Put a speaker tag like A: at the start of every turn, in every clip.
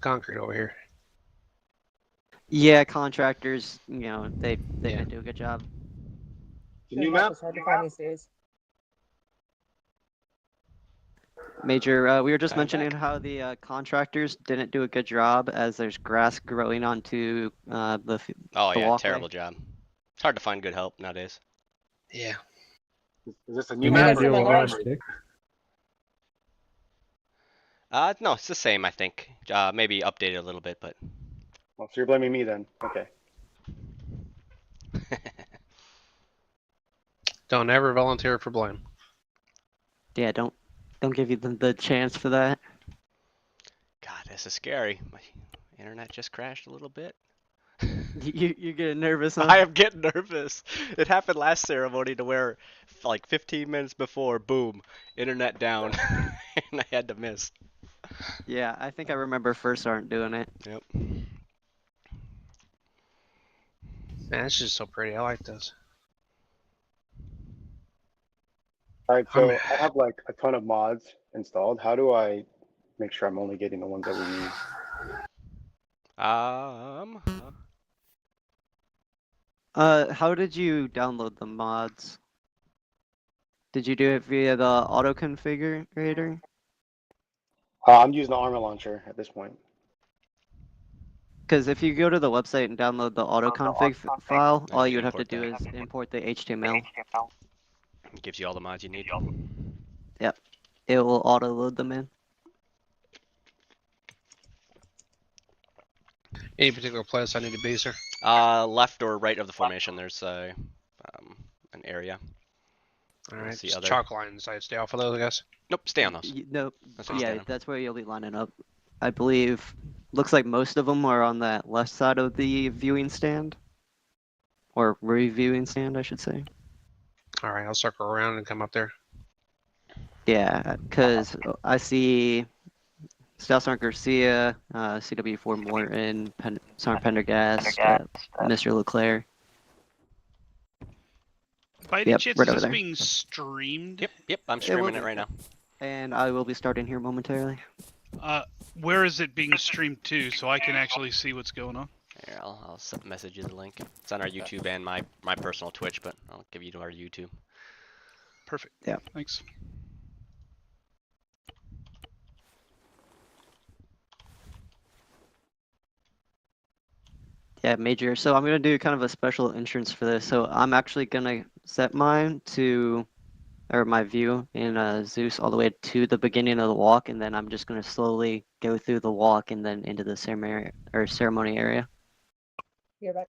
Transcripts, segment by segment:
A: concrete over here.
B: Yeah, contractors, you know, they didn't do a good job.
C: New map.
D: Hard to find these days.
B: Major, we were just
E: Coming
B: mentioning
E: back.
B: how the contractors didn't do a good job as there's grass growing onto the
E: Oh
B: the
E: yeah,
B: walkway.
E: terrible job. It's hard to find good help nowadays.
A: Yeah.
C: Is this a
D: I
C: new
D: mean,
C: map?
D: that's
C: or
D: a
C: what?
D: stick.
E: No, it's the same, I think. Maybe updated a little bit, but.
C: Well, so you're blaming me then. Okay.
A: Don't ever volunteer for blame.
B: Yeah, don't give you the chance for that.
E: God, this is scary. My internet just crashed a little bit.
B: You're getting nervous, huh?
E: I am getting nervous. It happened last ceremony to where, like 15 minutes before, boom, internet down, and I had to miss.
B: Yeah, I think I remember first aren't doing it.
E: Yep.
A: Man, it's just so pretty. I like this.
C: All right, so I have like a ton of mods installed. How do I make sure I'm only getting the ones that we need?
B: How did you download the mods? Did you do it via the auto configurator?
C: I'm using the Arma launcher at this point.
B: Because if you go to the website and download the auto config file, all you would have to
E: import
B: do
E: that.
B: is import the HTML.
E: It gives you all the mods you need.
B: Yep, it will auto load them in.
A: Any particular place I need to be, sir?
E: Left or right of the formation, there's an area.
A: All right,
E: see
A: just
E: other-
A: chalk lines. I stay off of those, I guess.
E: Nope, stay on those.
B: Nope.
E: That's what I'm
B: Yeah,
E: standing.
B: that's where you'll be lining up. I believe. Looks like most of them are on that left side of the viewing stand, or reviewing stand, I should say.
A: All right, I'll circle around and come up there.
B: Yeah, because I see Stout Sergeant Garcia, CW4 Morton, Sergeant Pendergast, Mr. Leclerc.
F: By any
B: Yep,
F: chance,
B: right
F: is
B: over
F: this
B: there.
F: being streamed?
E: Yep, I'm
B: will
E: streaming
B: be.
E: it right now.
B: And I will be starting here momentarily.
F: Where is it being streamed to, so I can actually see what's going on?
E: Here, I'll message you the link. It's on our YouTube and my personal Twitch, but I'll give you to our YouTube.
F: Perfect.
B: Yeah.
F: Thanks.
B: Yeah, Major. So I'm going to do kind of a special entrance for this. So I'm actually going to set mine to, or my view in Zeus all the way to the beginning of the walk, and then I'm just going to slowly go through the walk and then into the ceremony area.
D: You're back.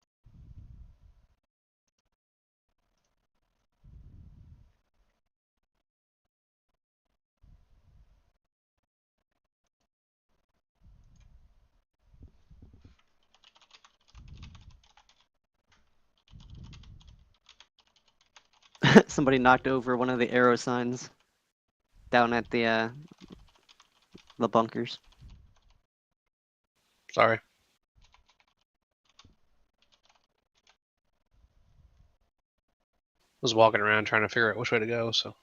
B: Somebody knocked over one of the arrow signs down at the bunkers.
A: Sorry. Was walking around trying to figure out which way to go, so.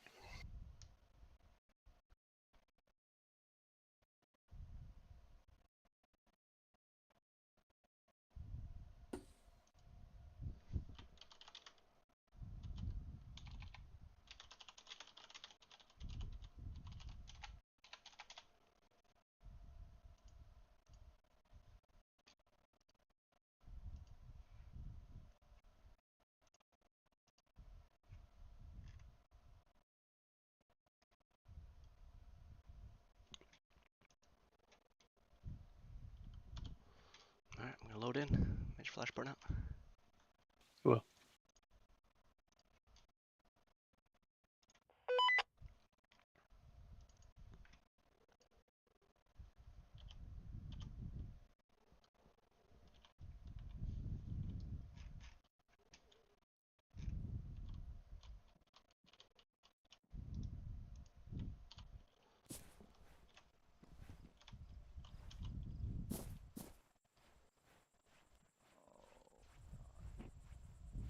E: Alright, I'm gonna load in. MAJ Flash burnout.
A: Well.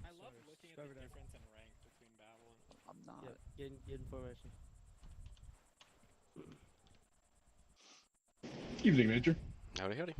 G: I love looking at the difference in rank between battle and...
H: I'm not. Get information.
I: Evening, Major.
E: Howdy, howdy.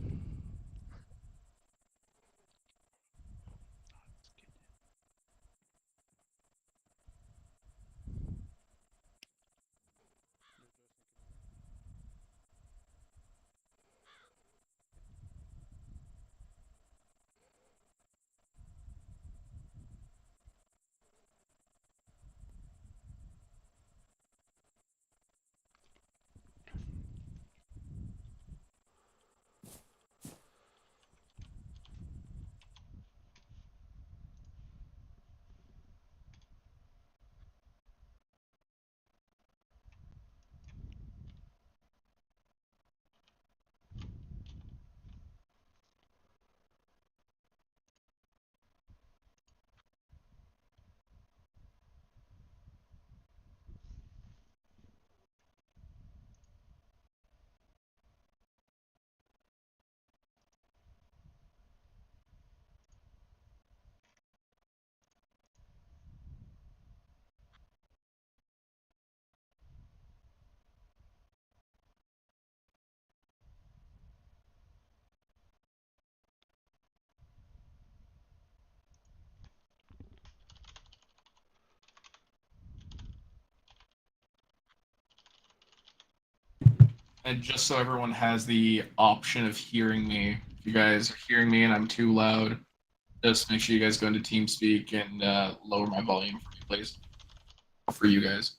H: And just so everyone has the option of hearing me, if you guys are hearing me and I'm too loud, just make sure you guys go into TeamSpeak and lower my volume for me, please. For you guys.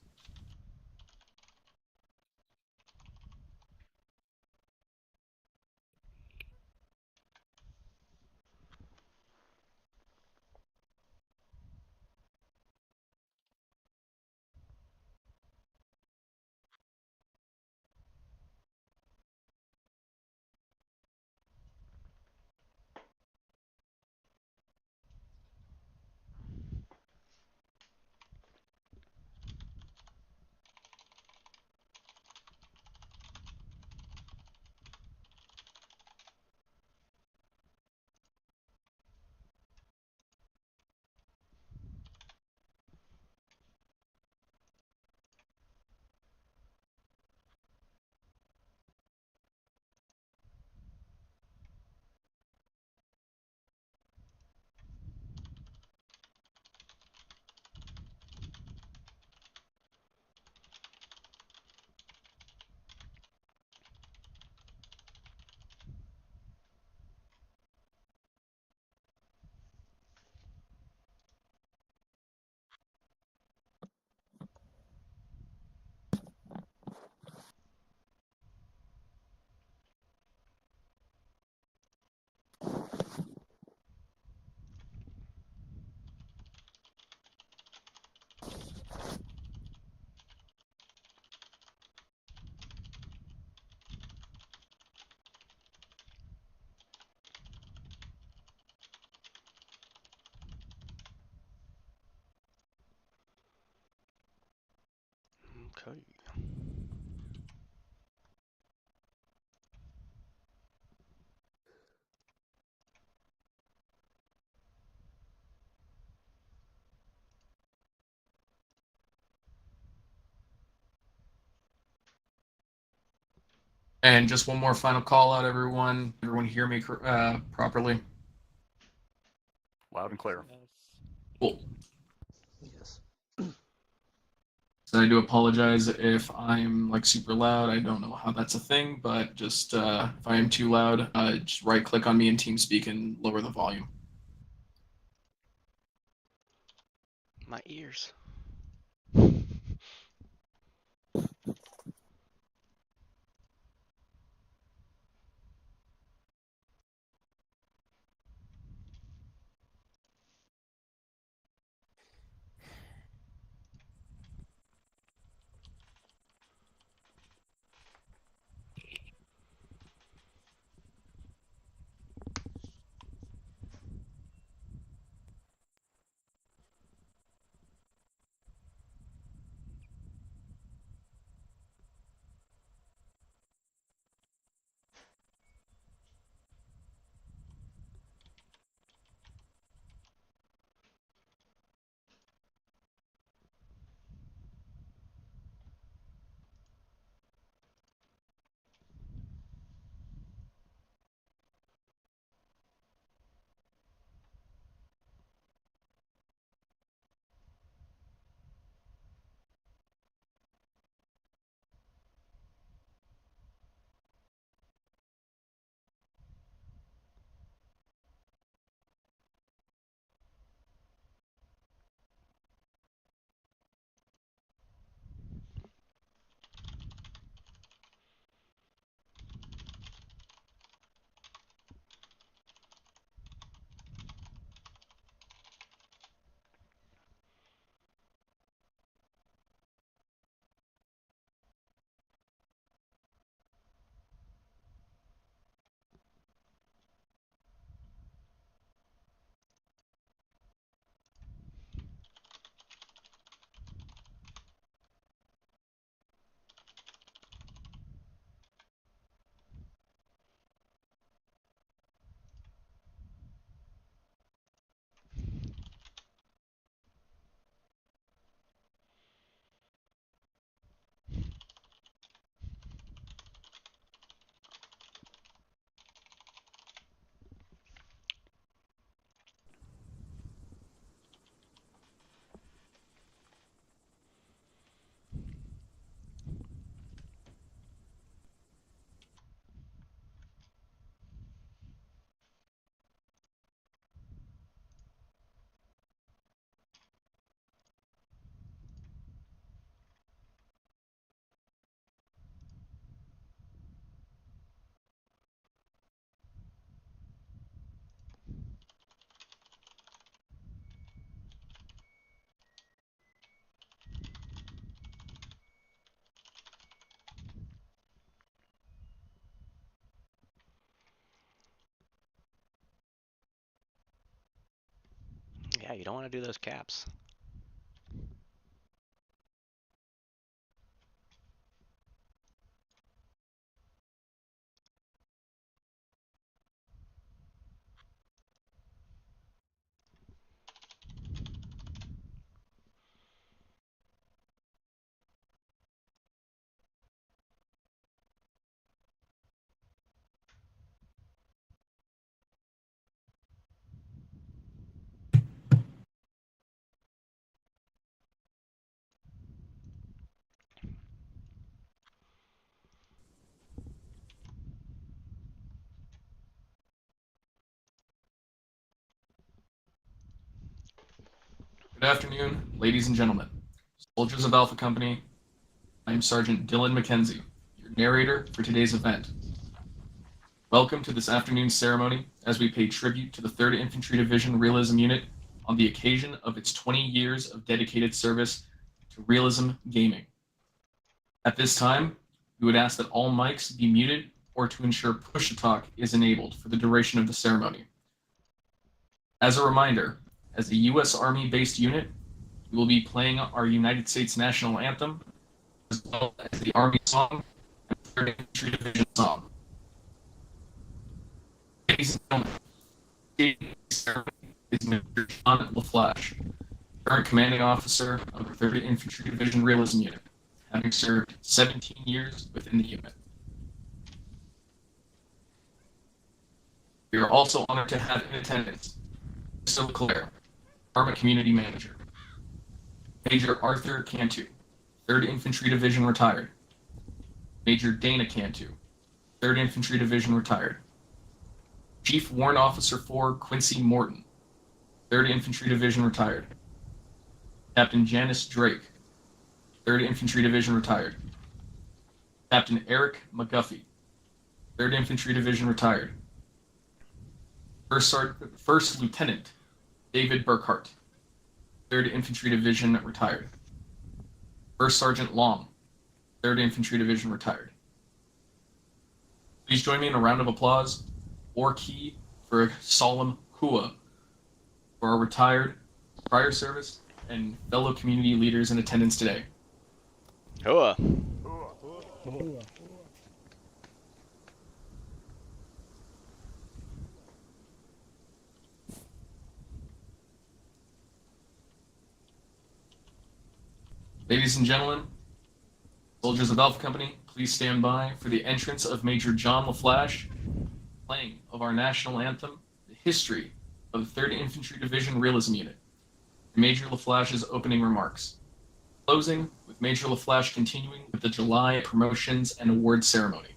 E: Okay.
H: And just one more final call out, everyone. Everyone hear me properly?
I: Loud and clear.
G: Yes.
H: Cool.
B: Yes.
H: So I do apologize if I'm like super loud. I don't know how that's a thing, but just if I am too loud, just right click on me in TeamSpeak and lower the volume.
E: My ears. Yeah, you don't want to do those caps.
H: Good afternoon, ladies and gentlemen, soldiers of Alpha Company. I am Sergeant Dylan McKenzie, your narrator for today's event. Welcome to this afternoon's ceremony as we pay tribute to the 3rd Infantry Division Realism Unit on the occasion of its 20 years of dedicated service to Realism Gaming. At this time, we would ask that all mics be muted or to ensure push-to-talk is enabled for the duration of the ceremony. As a reminder, as a U.S. Army-based unit, we will be playing our United States National Anthem, as well as the Army song and 3rd Infantry Division song. Ladies and gentlemen, is Major J.LaFlash, current commanding officer of the 3rd Infantry Division Realism Unit, having served 17 years within the unit. We are also honored to have in attendance Mr. LeClaire, Arma Community Manager, Major Arthur Cantu, 3rd Infantry Division retired, Major Dana Cantu, 3rd Infantry Division retired, Chief Warrant Officer 4 Quincy Morton, 3rd Infantry Division retired, Captain Janice Drake, 3rd Infantry Division retired, Captain Eric McGuffey, 3rd Infantry Division retired, First Lieutenant David Burkhart, 3rd Infantry Division retired, First Sergeant Long, 3rd Infantry Division retired. Please join me in a round of applause or key for a solemn hua for our retired, prior service, and fellow community leaders in attendance today.
E: Hoa.
H: Ladies and gentlemen, soldiers of Alpha Company, please stand by for the entrance of Major J.LaFlash, playing of our national anthem, the history of the 3rd Infantry Division Realism Unit, and Major LaFlash's opening remarks. Closing with Major LaFlash continuing with the July promotions and award ceremony.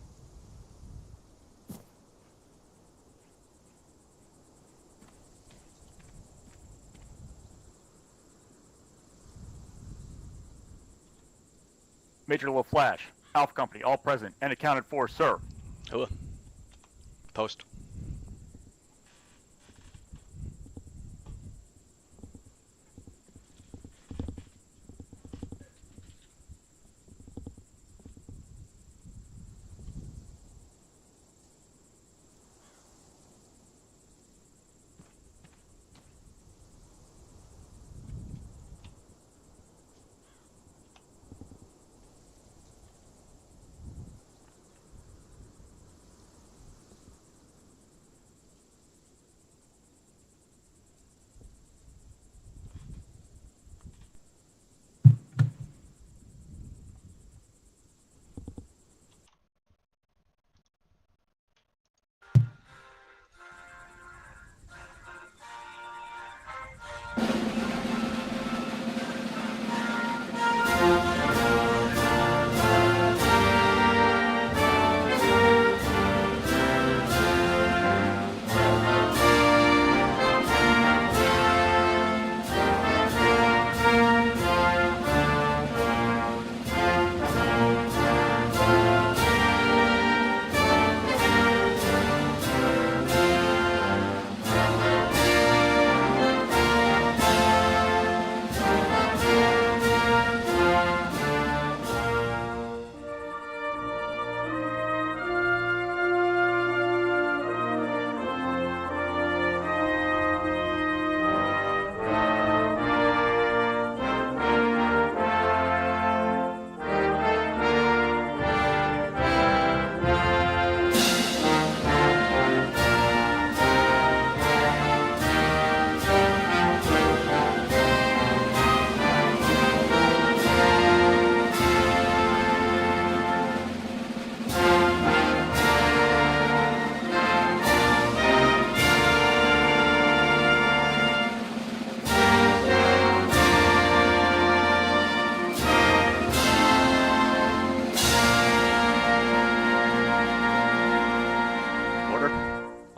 I: Major LaFlash, Alpha Company, all present and accounted for, sir.
E: Hoa. Post.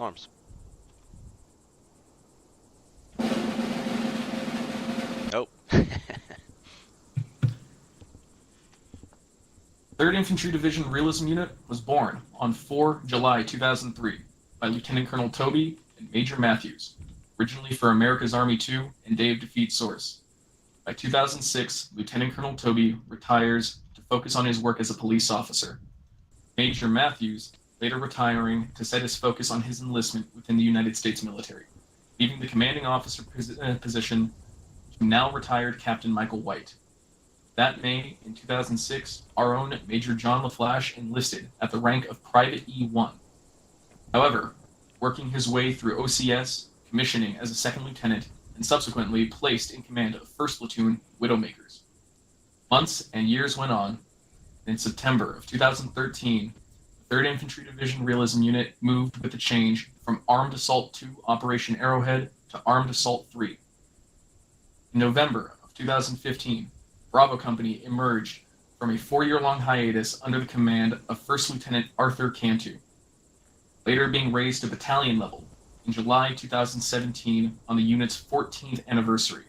E: arms. Oh.
H: 3rd Infantry Division Realism Unit was born on 4 July 2003 by Lieutenant Colonel Toby and Major Matthews, originally for America's Army 2 and Day of Defeat source. By 2006, Lieutenant Colonel Toby retires to focus on his work as a police officer. Major Matthews later retiring to set his focus on his enlistment within the United States military, leaving the commanding officer position to now retired Captain Michael White. That May, in 2006, our own Major J.LaFlash enlisted at the rank of Private E1. However, working his way through OCS, commissioning as a second lieutenant, and subsequently placed in command of 1st Platoon Widowmakers. Months and years went on, and in September of 2013, the 3rd Infantry Division Realism Unit moved with the change from Armed Assault 2 Operation Arrowhead to Armed Assault 3. In November of 2015, Bravo Company emerged from a 4-year-long hiatus under the command of 1st Lieutenant Arthur Cantu, later being raised to battalion level in July 2017 on the unit's 14th anniversary,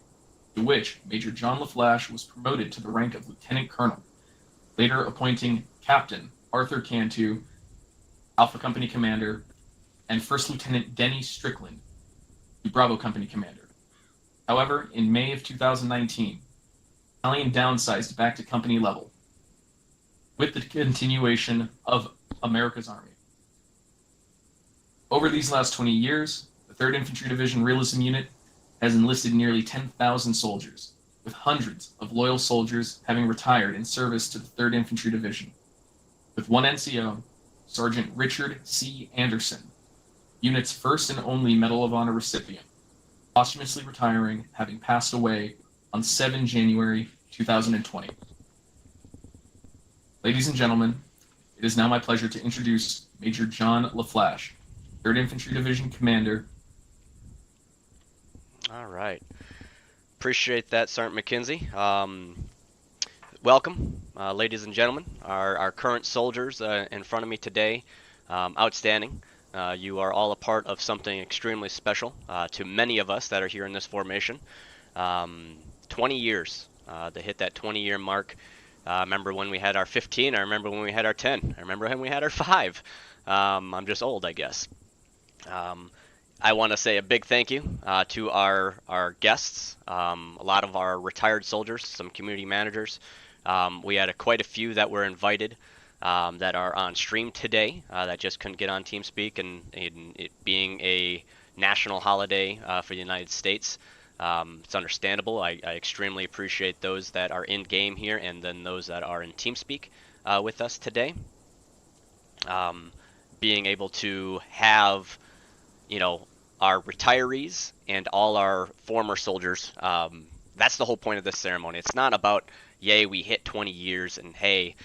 H: to which Major J.LaFlash was promoted to the rank of Lieutenant Colonel, later appointing Captain Arthur Cantu, Alpha Company Commander, and 1st Lieutenant Denny Strickland to Bravo Company Commander. However, in May of 2019, battalion downsized back to company level, with the continuation of America's Army. Over these last 20 years, the 3rd Infantry Division Realism Unit has enlisted nearly 10,000 soldiers, with hundreds of loyal soldiers having retired in service to the 3rd Infantry Division. With one NCO, Sergeant Richard C. Anderson, unit's first and only Medal of Honor recipient, posthumously retiring, having passed away on 7 January 2020. Ladies and gentlemen, it is now my pleasure to introduce Major J.LaFlash, 3rd Infantry Division Commander.
E: All right. Appreciate that, Sergeant McKenzie. Welcome, ladies and gentlemen. Our current soldiers in front of me today, outstanding. You are all a part of something extremely special to many of us that are here in this formation. 20 years to hit that 20-year mark. I remember when we had our 15. I remember when we had our 10. I remember when we had our 5. I'm just old, I guess. I want to say a big thank you to our guests, a lot of our retired soldiers, some community managers. We had quite a few that were invited that are on stream today that just couldn't get on TeamSpeak, and it being a national holiday for the United States. It's understandable. I extremely appreciate those that are in game here and then those that are in TeamSpeak with us today. Being able to have, our retirees and all our former soldiers, that's the whole point of this ceremony. It's not about, yay, we hit 20 years and hey,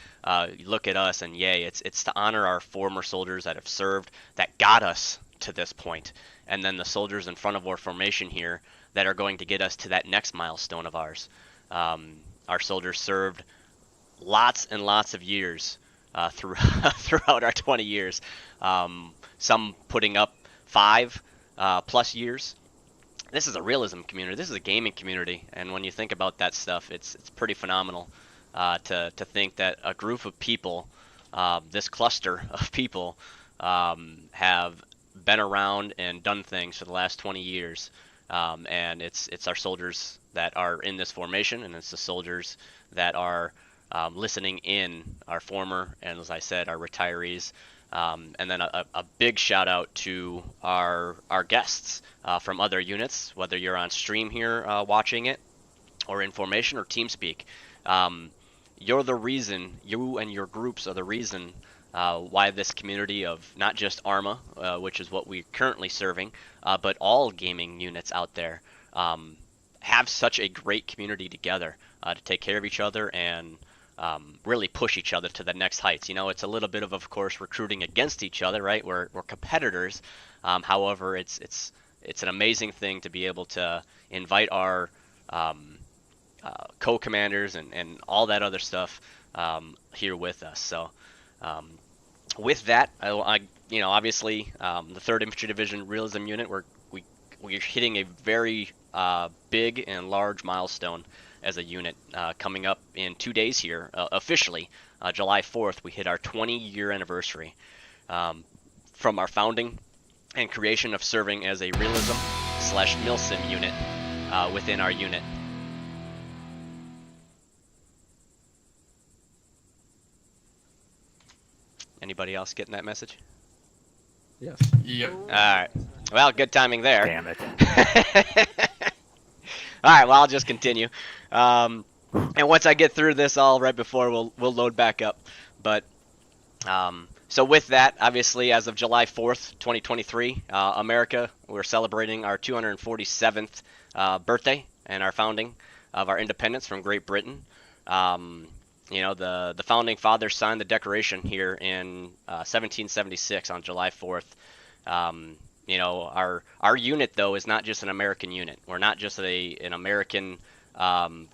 E: look at us and yay. It's to honor our former soldiers that have served, that got us to this point, and then the soldiers in front of our formation here that are going to get us to that next milestone of ours. Our soldiers served lots and lots of years throughout our 20 years. Some putting up 5 plus years. This is a realism community. This is a gaming community, and when you think about that stuff, it's pretty phenomenal to think that a group of people, this cluster of people, have been around and done things for the last 20 years. And it's our soldiers that are in this formation, and it's the soldiers that are listening in, our former, and as I said, our retirees. And then a big shout out to our guests from other units, whether you're on stream here watching it, or in formation or TeamSpeak. You're the reason, you and your groups are the reason why this community of not just Arma, which is what we're currently serving, but all gaming units out there have such a great community together to take care of each other and really push each other to the next heights. It's a little bit of course, recruiting against each other, right? We're competitors. However, it's an amazing thing to be able to invite our co-commanders and all that other stuff here with us. So with that, you know, obviously, the 3rd Infantry Division Realism Unit, we're hitting a very big and large milestone as a unit coming up in 2 days here, officially. July 4th, we hit our 20-year anniversary from our founding and creation of serving as a realism/milsim unit within our unit. Anybody else getting that message?
J: Yes.
H: Yep.
E: All right. Well, good timing there.
I: Damn it.
E: All right. Well, I'll just continue. And once I get through this all right before, we'll load back up. But so with that, obviously, as of July 4th, 2023, America, we're celebrating our 247th birthday and our founding of our independence from Great Britain. You know, the founding fathers signed the Declaration here in 1776 on July 4th. You know, our unit, though, is not just an American unit. We're not just an American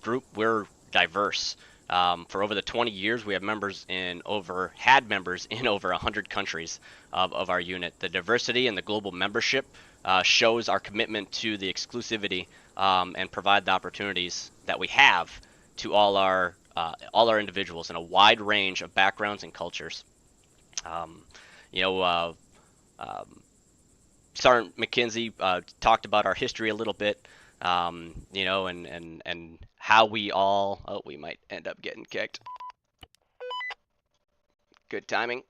E: group. We're diverse. For over the 20 years, we have had members in over 100 countries of our unit. The diversity and the global membership shows our commitment to the exclusivity and provide the opportunities that we have to all our individuals in a wide range of backgrounds and cultures. You know, Sergeant McKenzie talked about our history a little bit, you know, and how we all, oh, we might end up getting kicked. Good timing.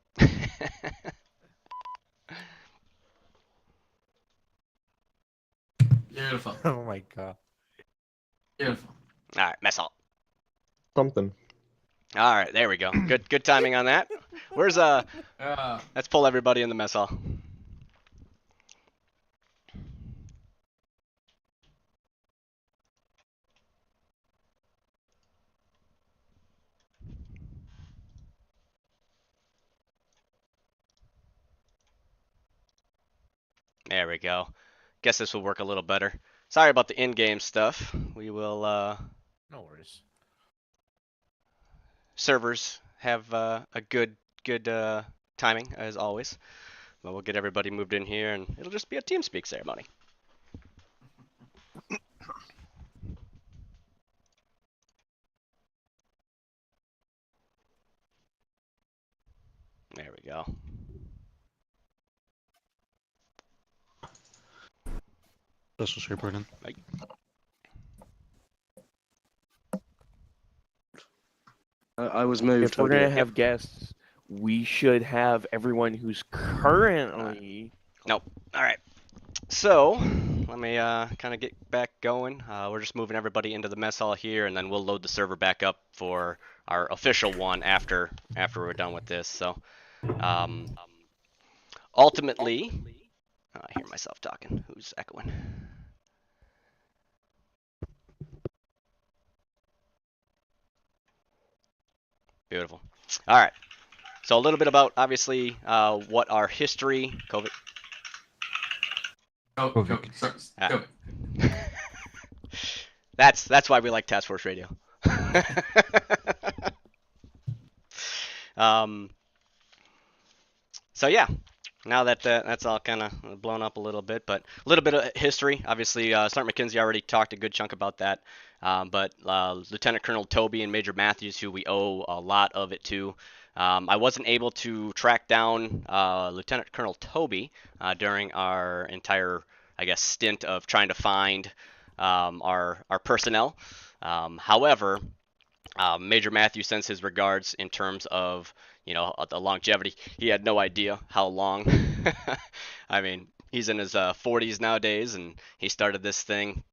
H: Beautiful.
J: Oh my god.
H: Beautiful.
E: All right, mess hall.
J: Something.
E: All right, there we go. Good timing on that. Where's let's pull everybody in the mess hall. There we go. Guess this will work a little better. Sorry about the in-game stuff. We will
J: No worries.
E: servers have a good timing as always. But we'll get everybody moved in here and it'll just be a TeamSpeak ceremony. There we go.
K: This was reported.
L: I was moved.
M: If we're gonna have guests, we should have everyone who's currently.
E: Nope. All right. So let me kind of get back going. We're just moving everybody into the mess hall here, and then we'll load the server back up for our official one after we're done with this. So ultimately, I hear myself talking. Who's echoing? Beautiful. All right. So a little bit about obviously what our history. COVID.
H: COVID.
E: That's why we like Task Force Radio. So yeah, now that that's all kind of blown up a little bit, but a little bit of history. Obviously, Sergeant McKenzie already talked a good chunk about that, but Lieutenant Colonel Toby and Major Matthews, who we owe a lot of it to. I wasn't able to track down Lieutenant Colonel Toby during our entire, I guess, stint of trying to find our personnel. However, Major Matthews sends his regards in terms of, you know, the longevity. He had no idea how long. I mean, he's in his 40s nowadays, and he started this thing,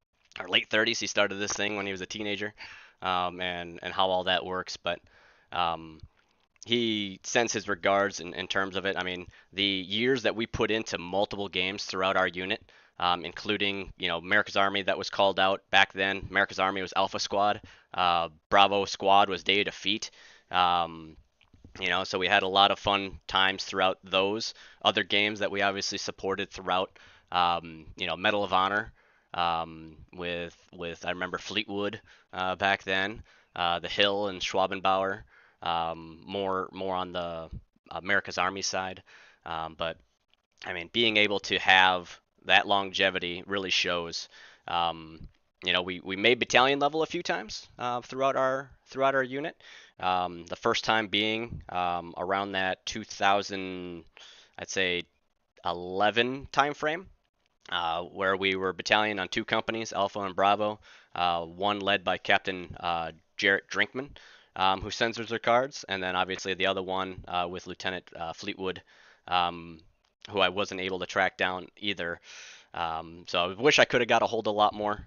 E: or late 30s. He started this thing when he was a teenager, and how all that works. But he sends his regards in terms of it. I mean, the years that we put into multiple games throughout our unit, including, you know, America's Army that was called out back then. America's Army was Alpha Squad. Bravo Squad was Day of Defeat. You know, so we had a lot of fun times throughout those other games that we obviously supported throughout. You know, Medal of Honor with I remember Fleetwood back then, the Hill and Schwabenbauer. More on the America's Army side. But I mean, being able to have that longevity really shows. We made battalion level a few times throughout our unit. The first time being around that 2000, I'd say 11 time frame, where we were battalion on 2 companies, Alpha and Bravo, one led by Captain Jarrett Drinkman, who censors their cards, and then obviously the other one with Lieutenant Fleetwood, who I wasn't able to track down either. So I wish I could have got a hold of a lot more.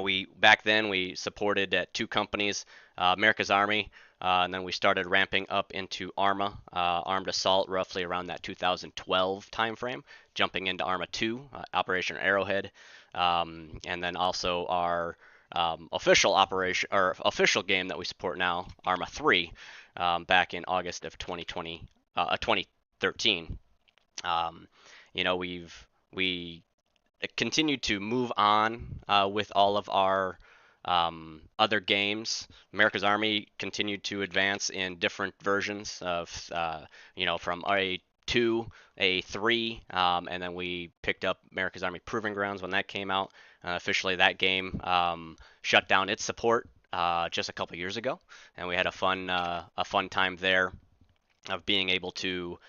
E: We back then we supported at 2 companies, America's Army, and then we started ramping up into Arma, Armed Assault, roughly around that 2012 timeframe, jumping into Arma 2, Operation Arrowhead, and then also our official operation or official game that we support now, Arma 3, back in August of 2013. We continued to move on with all of our other games. America's Army continued to advance in different versions of, from A2, A3, and then we picked up America's Army Proving Grounds when that came out. Officially, that game shut down its support just a couple years ago, and we had a fun time there of being able to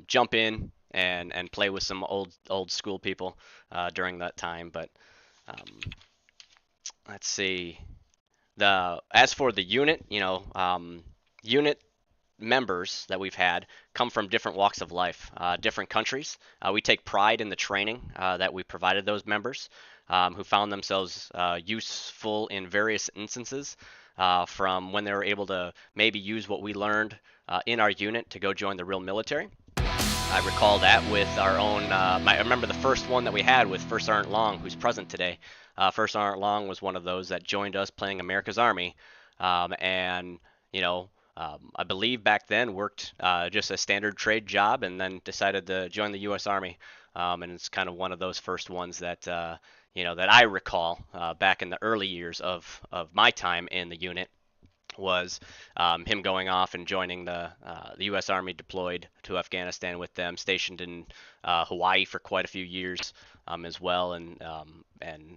E: jump in and play with some old school people during that time. But let's see. As for the unit, unit members that we've had come from different walks of life, different countries. We take pride in the training that we provided those members, who found themselves useful in various instances, from when they were able to maybe use what we learned in our unit to go join the real military. I recall that with our own. I remember the first one that we had with First Sergeant Long, who's present today. First Sergeant Long was one of those that joined us playing America's Army, and I believe back then worked just a standard trade job, and then decided to join the U.S. Army. And it's kind of one of those first ones that that I recall back in the early years of my time in the unit. Was him going off and joining the U.S. Army, deployed to Afghanistan with them, stationed in Hawaii for quite a few years as well, and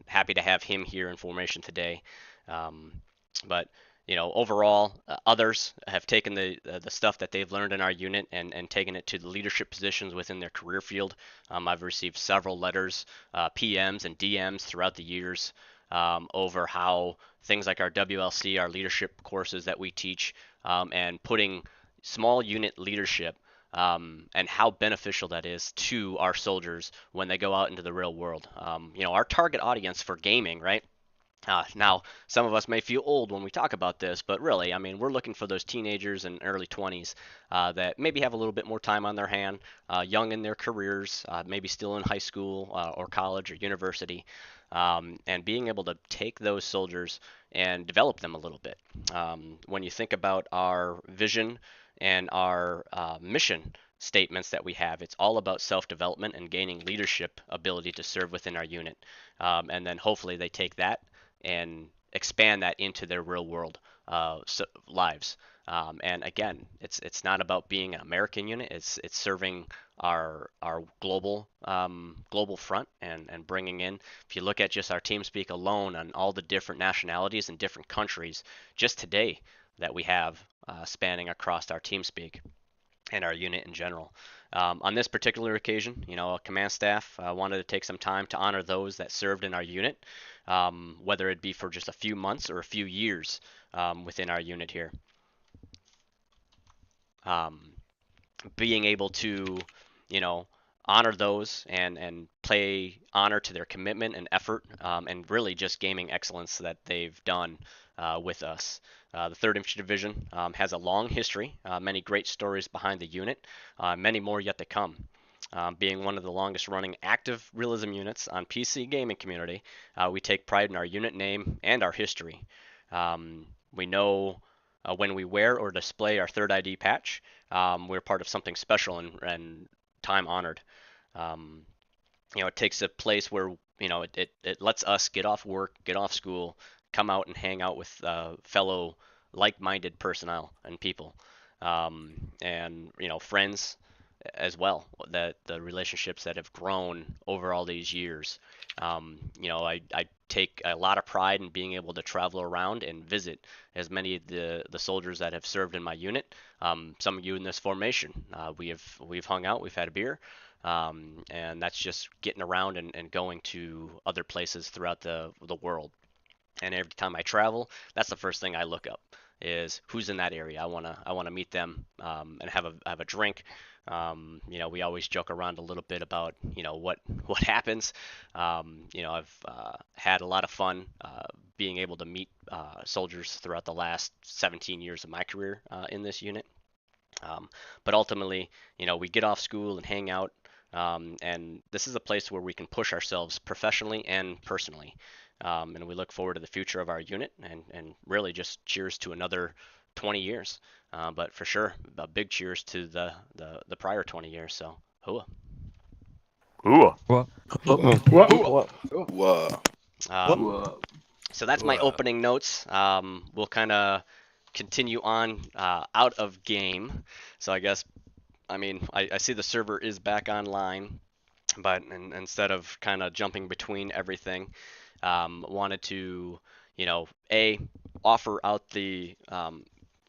E: happy to have him here in formation today. But overall, others have taken the stuff that they've learned in our unit and taken it to the leadership positions within their career field. I've received several letters, PMs and DMs throughout the years, over how things like our WLC, our leadership courses that we teach, and putting small unit leadership, and how beneficial that is to our soldiers when they go out into the real world. Our target audience for gaming, right? Now, some of us may feel old when we talk about this, but really, I mean, we're looking for those teenagers and early 20s that maybe have a little bit more time on their hand, young in their careers, maybe still in high school or college or university, and being able to take those soldiers and develop them a little bit. When you think about our vision and our mission statements that we have, it's all about self-development and gaining leadership ability to serve within our unit. And then hopefully they take that and expand that into their real world lives. And again, it's not about being an American unit. It's serving our global front and bringing in. If you look at just our TeamSpeak alone on all the different nationalities and different countries, just today that we have spanning across our TeamSpeak and our unit in general. On this particular occasion, command staff wanted to take some time to honor those that served in our unit, whether it be for just a few months or a few years within our unit here. Being able to, honor those and pay honor to their commitment and effort, and really just gaming excellence that they've done with us. The 3rd Infantry Division has a long history, many great stories behind the unit, many more yet to come. Being one of the longest running active realism units on PC gaming community, we take pride in our unit name and our history. We know when we wear or display our 3rd ID patch, we're part of something special and time honored. It takes a place where it lets us get off work, get off school, come out and hang out with fellow like-minded personnel and people. and friends as well. That the relationships that have grown over all these years. I take a lot of pride in being able to travel around and visit as many of the soldiers that have served in my unit. Some of you in this formation, we've hung out, we've had a beer, and that's just getting around and going to other places throughout the world. And every time I travel, that's the first thing I look up is who's in that area. I wanna meet them and have a drink. We always joke around a little bit about what happens. I've had a lot of fun being able to meet soldiers throughout the last 17 years of my career in this unit. But ultimately, we get off school and hang out, and this is a place where we can push ourselves professionally and personally. And we look forward to the future of our unit, and really just cheers to another 20 years. But for sure, a big cheers to the prior 20 years. So, hua.
I: Ooh.
E: So that's my opening notes. We'll kind of continue on out of game. So I guess, I see the server is back online, but instead of kind of jumping between everything, wanted to, offer out the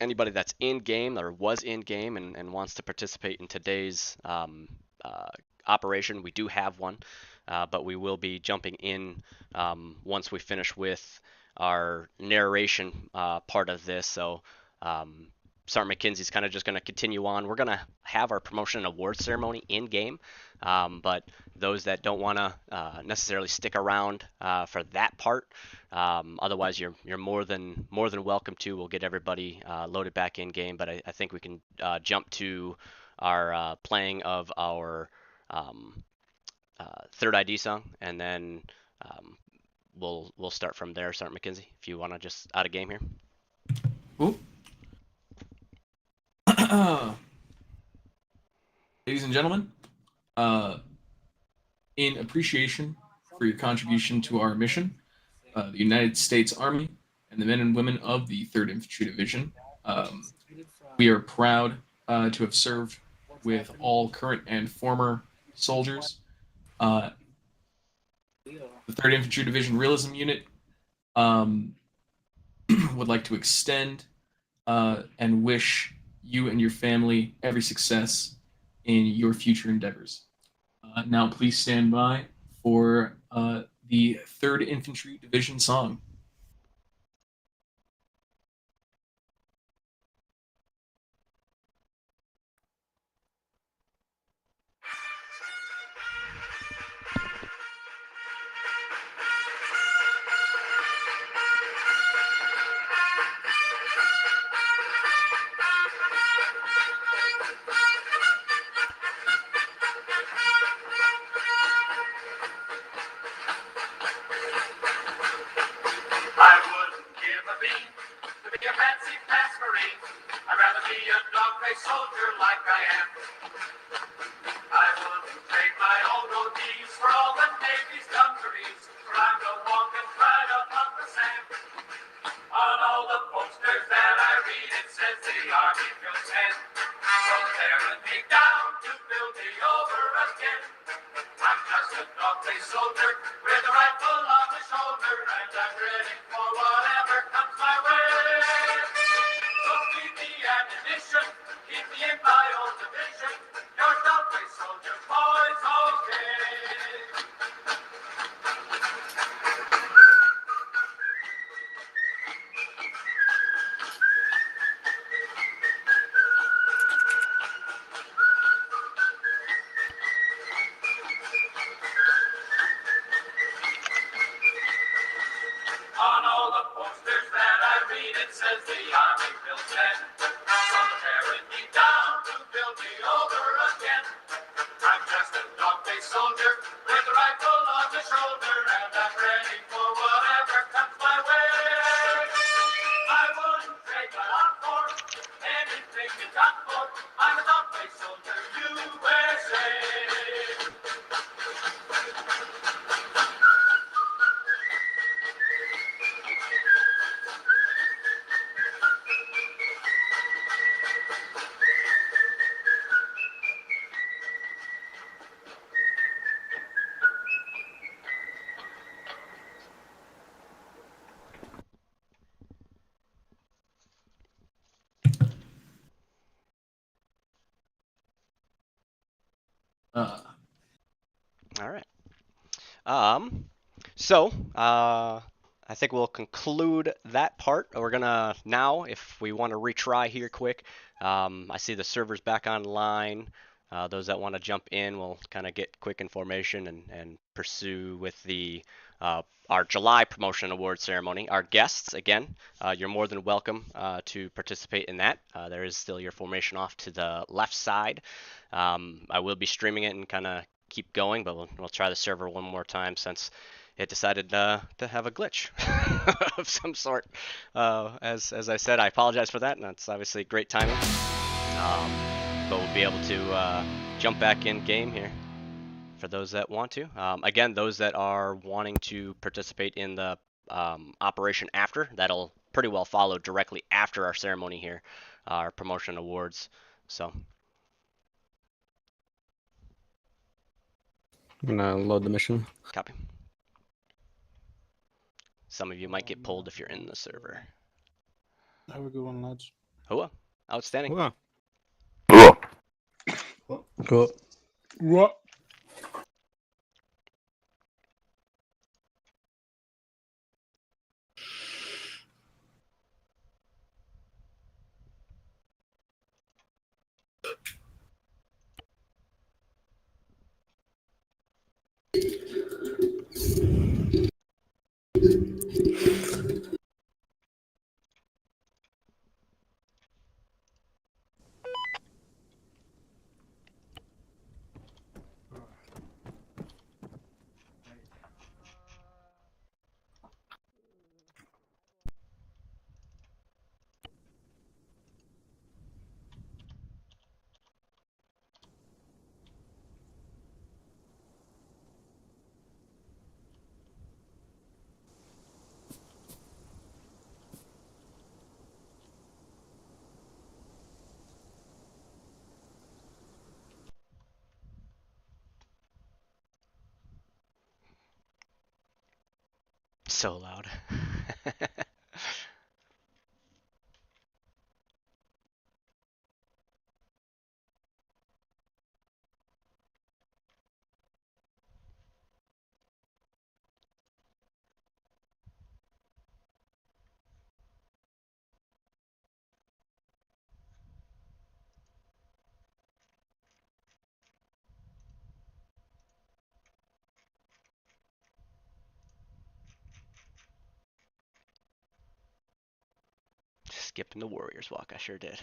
E: anybody that's in game or was in game and wants to participate in today's operation. We do have one, but we will be jumping in once we finish with our narration part of this. So Sergeant McKinsey's kind of just going to continue on. We're going to have our promotion and award ceremony in game, but those that don't want to necessarily stick around for that part, otherwise you're more than welcome to. We'll get everybody loaded back in game, but I think we can jump to our playing of our third ID song, and then we'll start from there. Sergeant McKinsey, if you want to just out of game here.
H: Ooh. Ladies and gentlemen, in appreciation for your contribution to our mission, the United States Army and the men and women of the 3rd Infantry Division, we are proud to have served with all current and former soldiers. The 3rd Infantry Division Realism Unit would like to extend and wish you and your family every success in your future endeavors. Now please stand by for the 3rd Infantry Division song.
N: I wouldn't give a bean to be a fancy pants marine. I'd rather be a dog-faced soldier like I am. I wouldn't trade my old ODs for all the Navy's dungarees, for I'm the walking pride of Uncle Sam. On all the posters that I read, it says the Army will send. So tearing me down to build me over again. I'm just a dog-faced soldier with a rifle on my shoulder, and I'm ready for whatever comes my way. So feed me ammunition, keep me in my old division. Your dog-faced soldier boy's okay.
E: I think we'll conclude that part. We're gonna now, if we want to retry here quick, I see the server's back online. Those that want to jump in will kind of get quick information and pursue with the our July promotion award ceremony. Our guests, again, you're more than welcome to participate in that. There is still your formation off to the left side. I will be streaming it and kind of keep going, but we'll try the server one more time since it decided to have a glitch of some sort. As I said, I apologize for that, and that's obviously great timing. But we'll be able to jump back in game here for those that want to. Again, those that are wanting to participate in the operation after, that'll pretty well follow directly after our ceremony here, our promotion awards. So.
K: I'm gonna load the mission.
E: Copy. Some of you might get pulled if you're in the server.
J: Have a good one, lads.
E: Hoa. Outstanding.
K: Wow.
J: Cool.
L: What?
E: So loud. Skipping the Warriors walk, I sure did.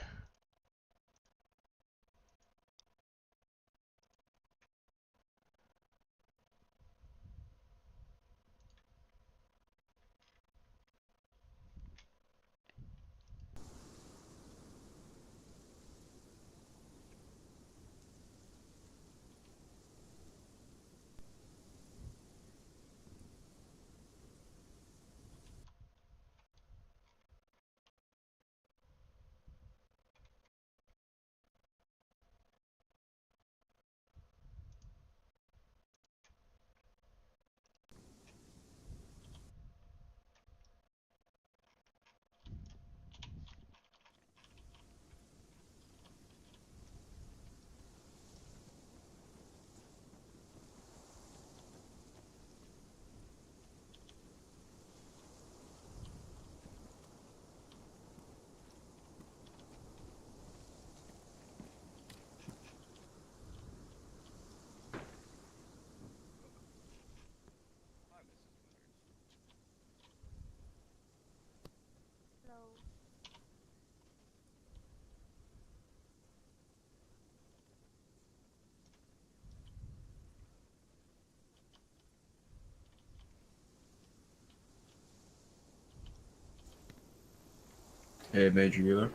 O: Hey, Major, you there?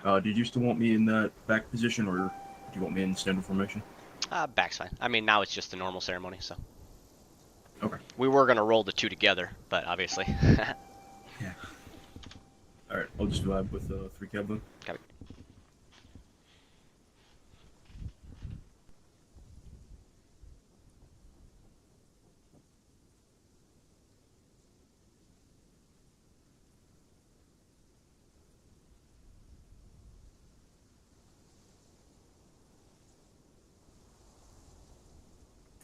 E: Yep.
O: Did you still want me in that back position, or do you want me in standard formation?
E: Back's fine. I mean, now it's just a normal ceremony, so.
O: Okay.
E: We were gonna roll the two together, but obviously.
O: Yeah. Alright, I'll just vibe with 3 cab then.
E: Copy.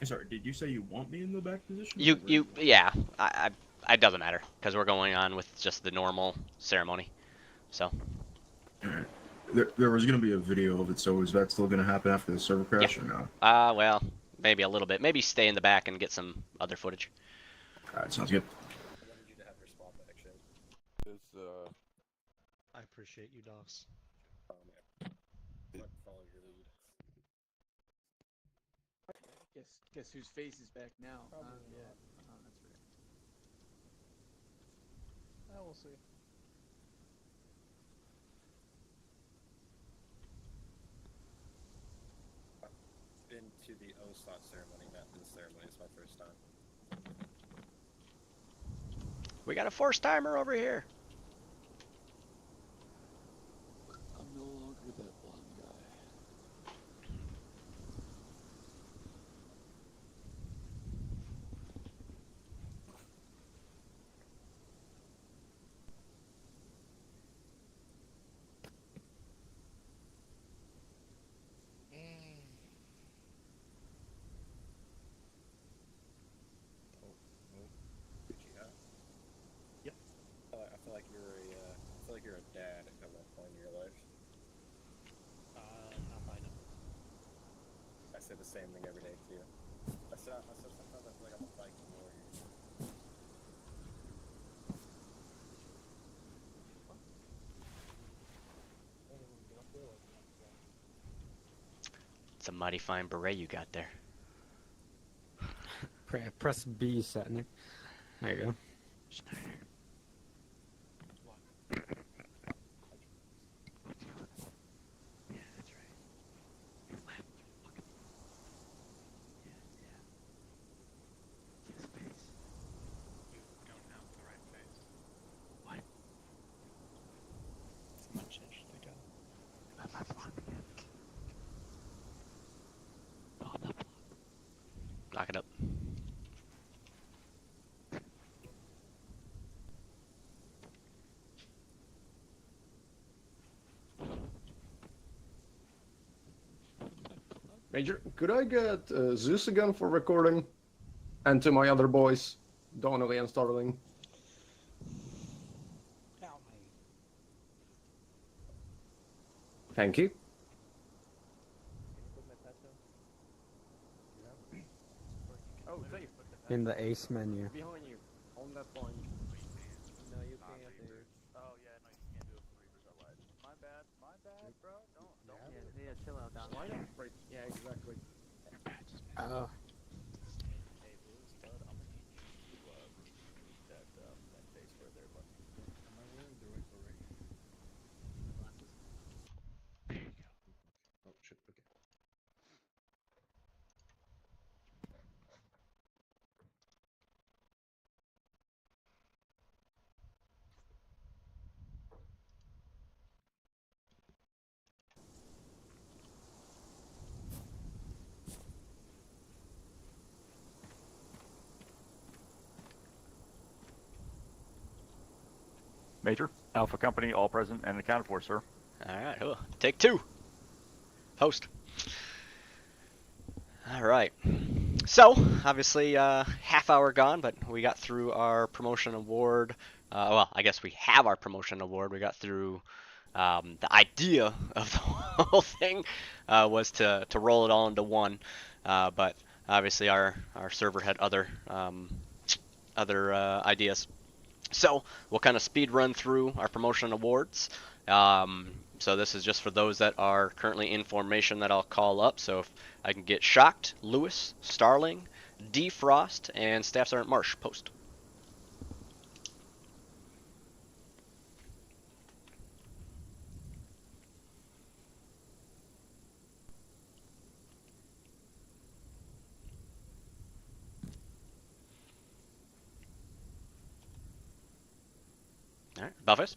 O: Sorry, did you say you want me in the back position?
E: Yeah. It doesn't matter because we're going on with just the normal ceremony. So.
O: Alright. There was gonna be a video of it, so is that still gonna happen after the server crash or no?
E: Well, maybe a little bit. Maybe stay in the back and get some other footage.
O: Alright, sounds good.
K: I appreciate you, Doss.
P: Guess whose face is back now?
G: Probably
P: Yeah.
G: not.
P: Oh, that's right.
G: We'll see.
Q: Been to the O-slot ceremony, not this ceremony. It's my first time.
E: We got a force timer over here.
P: I'm no longer that blonde guy.
Q: Yep. I feel like you're a dad at one point in your life.
G: Not by number.
Q: I say the same thing every day to you. I said sometimes I feel like I'm a Viking warrior.
E: It's a mighty fine beret you got there.
J: Press B, Setnik. There you go.
E: Knock it up.
L: Major, could I get Zeus again for recording? And to my other boys, Donnelly and Starling. Thank you.
I: Oh, safe.
J: In the ace menu.
I: Behind you, on that line. No, you can't, dude. Oh, yeah, no, you can't do it from Reaper's Allied. My bad, bro. Don't.
B: Yeah, chill out down
I: Slide up. Right. Yeah, exactly.
J: Oh.
I: Hey, Blue Stud, I'm gonna need you to repeat that face right there, bud.
O: Am I wearing the right beret?
B: Glasses.
O: Oh shit, okay.
I: Major, Alpha Company, all present and accounted for, sir.
E: Alright, cool. Take two. Host. Alright. So, obviously, half hour gone, but we got through our promotion award. Well, I guess we have our promotion award. We got through the idea of the whole thing was to roll it all into one. But obviously our server had other ideas. So we'll kind of speed run through our promotion awards. So this is just for those that are currently in formation that I'll call up. So if I can get Shocked, Lewis, Starling, D. Frost, and Staff Sergeant Marsh post. All right, Buffus.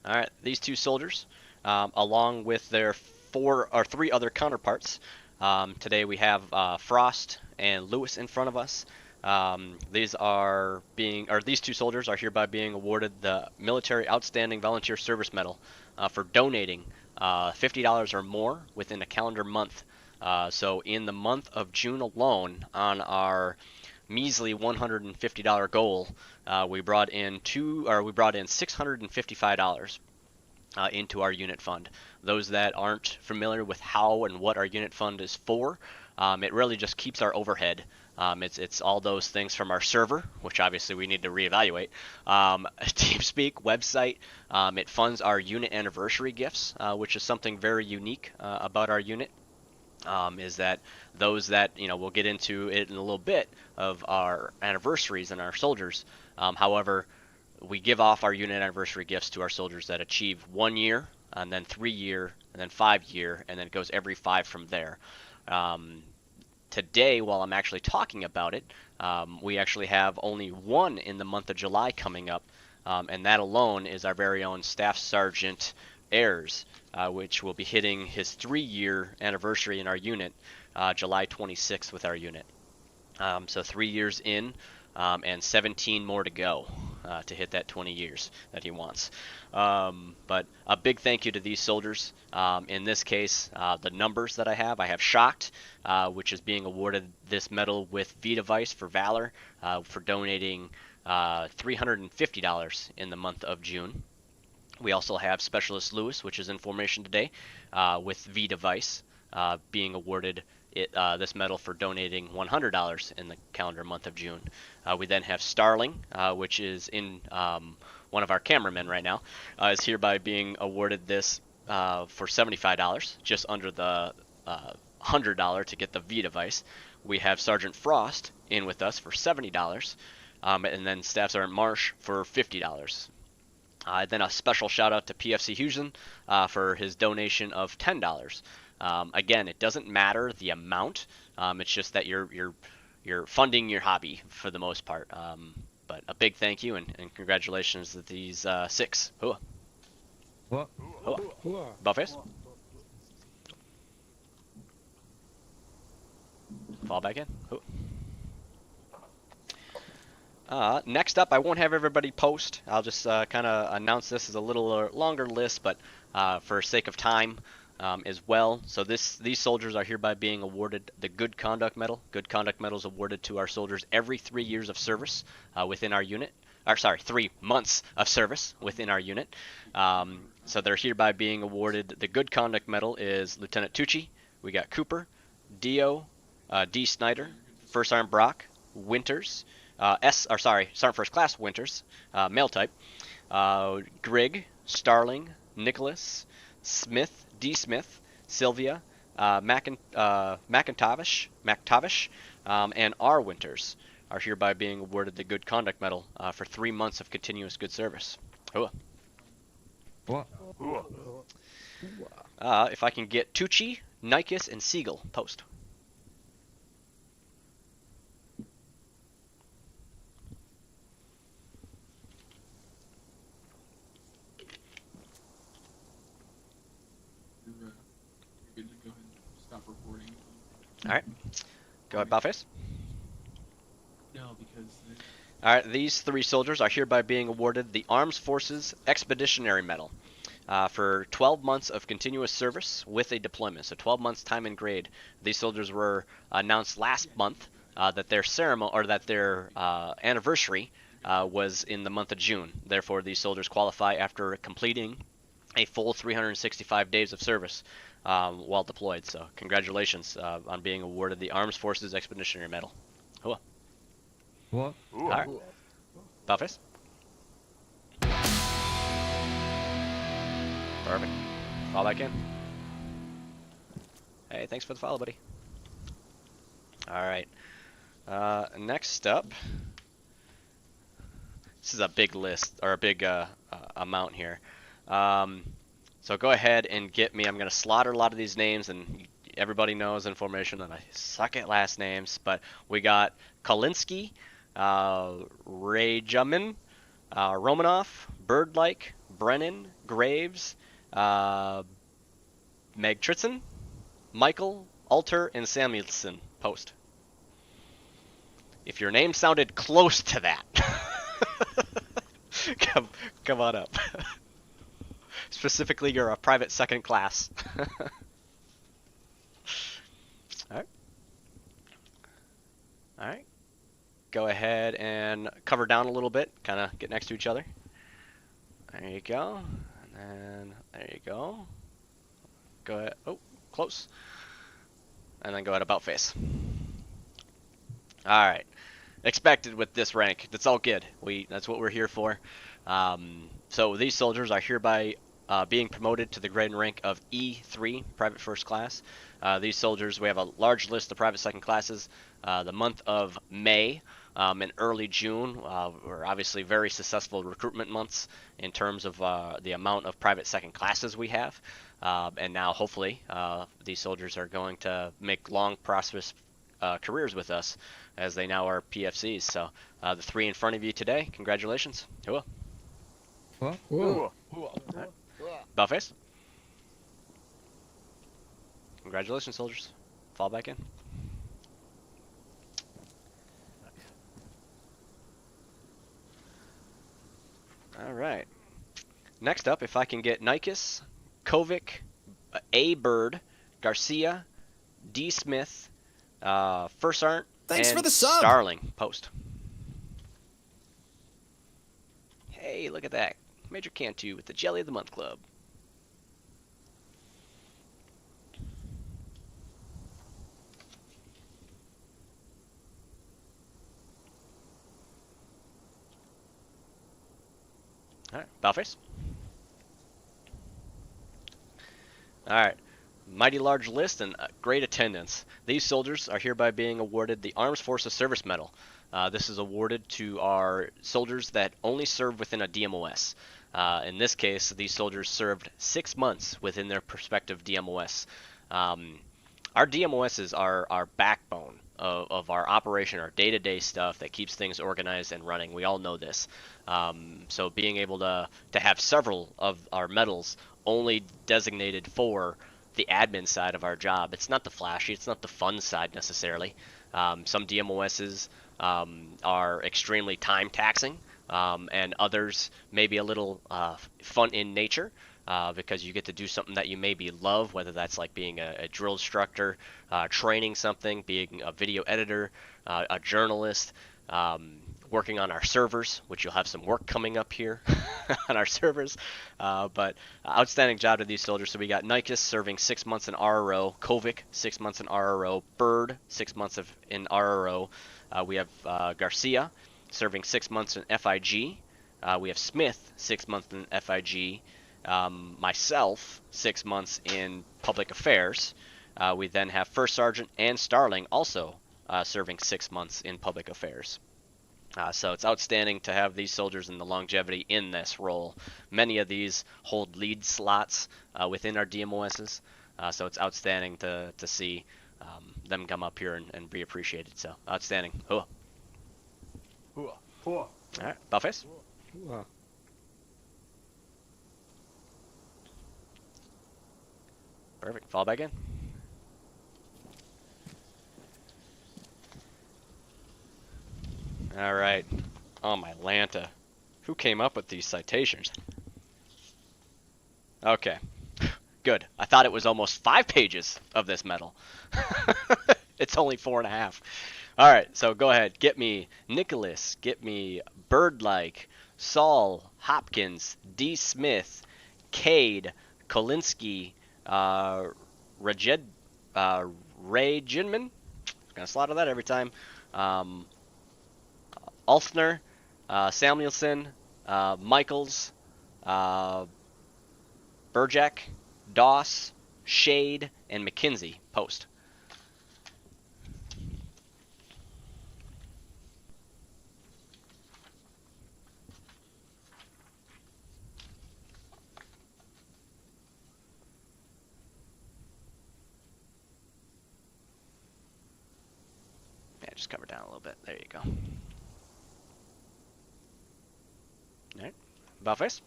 E: All right, these two soldiers, along with their three other counterparts. Today we have Frost and Lewis in front of us. These two soldiers are hereby being awarded the Military Outstanding Volunteer Service Medal for donating $50 or more within a calendar month So in the month of June alone, on our measly $150 goal, we brought in $655 into our unit fund. Those that aren't familiar with how and what our unit fund is for, it really just keeps our overhead. It's all those things from our server, which obviously we need to reevaluate. TeamSpeak website. It funds our unit anniversary gifts, which is something very unique about our unit. Is that those that, we'll get into it in a little bit of our anniversaries and our soldiers. However, we give off our unit anniversary gifts to our soldiers that achieve 1 year, and then 3 year, and then 5 year, and then it goes every 5 from there. Today, while I'm actually talking about it, we actually have only one in the month of July coming up, and that alone is our very own Staff Sergeant Ayers, which will be hitting his 3-year anniversary in our unit, July 26th with our unit. So 3 years in, and 17 more to go to hit that 20 years that he wants. But a big thank you to these soldiers. In this case, the numbers that I have Shocked, which is being awarded this medal with V Device for Valor, for donating $350 in the month of June. We also have Specialist Lewis, which is in formation today, with V Device, being awarded this medal for donating $100 in the calendar month of June. We then have Starling, which is in one of our cameramen right now, is hereby being awarded this for $75, just under the $100 to get the V Device. We have Sergeant Frost in with us for $70, and then Staff Sergeant Marsh for $50. Then a special shout out to PFC Houston for his donation of $10. Again, it doesn't matter the amount. It's just that you're funding your hobby for the most part. But a big thank you and congratulations to these 6. Hooah.
J: What?
E: Hooah. Buffets. Fall back in. Hooah. Next up, I won't have everybody post. I'll just kind of announce this as a little longer list, but for sake of time as well. So these soldiers are hereby being awarded the Good Conduct Medal. Good Conduct Medal is awarded to our soldiers every 3 years of service within our unit. 3 months of service within our unit. So they're hereby being awarded the Good Conduct Medal is Lieutenant Tucci. We got Cooper, Dio, D. Snyder, First Sergeant Brock, Winters, Sergeant First Class Winters, male type, Grigg, Starling, Nicholas, Smith, D. Smith, Sylvia, McTavish, and R. Winters are hereby being awarded the Good Conduct Medal for 3 months of continuous good service. Hooah.
J: What?
E: If I can get Tucci, Nikes, and Siegel post.
H: Good to go ahead and stop recording.
E: Alright. Go ahead, Bowface.
H: No, because...
E: Alright, these 3 soldiers are hereby being awarded the Armed Forces Expeditionary Medal for 12 months of continuous service with a deployment. So 12 months time and grade. These soldiers were announced last month that their ceremony or that their anniversary was in the month of June. Therefore, these soldiers qualify after completing a full 365 days of service while deployed. So congratulations on being awarded the Armed Forces Expeditionary Medal. Hooah.
J: What?
E: All right. Bowface. Perfect. Fall back in. Hey, thanks for the follow, buddy. All right. Next up, this is a big list or a big amount here. So go ahead and get me. I'm going to slaughter a lot of these names, and everybody knows in formation that I suck at last names. But we got Kolinsky, Rajamin, Romanoff, Birdlike, Brennan, Graves, Meg Tritzen, Michael, Alter, and Samuelson post. If your name sounded close to that, come on up. Specifically, you're a private second class. All right. Go ahead and cover down a little bit, kind of get next to each other. There you go. And then there you go. Go ahead. Oh, close. And then go ahead about face. All right. Expected with this rank. That's all good. That's what we're here for. So these soldiers are hereby being promoted to the grade and rank of E3, Private First Class. These soldiers, we have a large list of Private Second Classes. The month of May and early June were obviously very successful recruitment months in terms of the amount of Private Second Classes we have. And now, hopefully, these soldiers are going to make long, prosperous careers with us, as they now are PFCs. So the 3 in front of you today, congratulations. Hua.
J: What?
L: Whoa.
E: Right. About face. Congratulations, soldiers. Fall back in. All right. Next up, if I can get Nikes, Kovic, A. Bird, Garcia, D. Smith, First Art,
R: Thanks
E: and
R: for the sub.
E: Starling post. Hey, look at that. Major Cantu with the Jelly of the Month Club. All right, Balface. All right. Mighty large list and great attendance. These soldiers are hereby being awarded the Armed Forces Service Medal. This is awarded to our soldiers that only serve within a DMOS. In this case, these soldiers served 6 months within their prospective DMOS. Our DMOSs are our backbone of our operation, our day-to-day stuff that keeps things organized and running. We all know this. So being able to have several of our medals only designated for the admin side of our job. It's not the flashy, it's not the fun side necessarily. Some DMOSs are extremely time taxing, and others may be a little fun in nature. Because you get to do something that you maybe love, whether that's like being a drill instructor, training something, being a video editor, a journalist, working on our servers, which you'll have some work coming up here on our servers. But outstanding job to these soldiers. So we got Nikes serving 6 months in RRO, Kovic 6 months in RRO, Bird 6 months in RRO. We have Garcia serving 6 months in FIG. We have Smith 6 months in FIG. Myself 6 months in public affairs. We then have First Sergeant and Starling also serving 6 months in public affairs. So it's outstanding to have these soldiers in the longevity in this role. Many of these hold lead slots within our DMOSs, so it's outstanding to see them come up here and be appreciated. So outstanding. Hua.
L: Hua. Hua.
E: All right, Balface.
L: Hua.
E: Perfect. Fall back in. All right. Oh, my Lanta. Who came up with these citations? Okay. Good. I thought it was almost 5 pages of this medal. It's only 4.5. All right. So go ahead. Get me Nicholas. Get me Birdlike, Saul, Hopkins, D. Smith, Cade, Kolinsky, Ray Ginman. Gonna slaughter that every time. Ulfner, Samuelson, Michaels, Burjack, Doss, Shade, and McKinsey post. Yeah, just cover down a little bit. There you go. Alright, about face.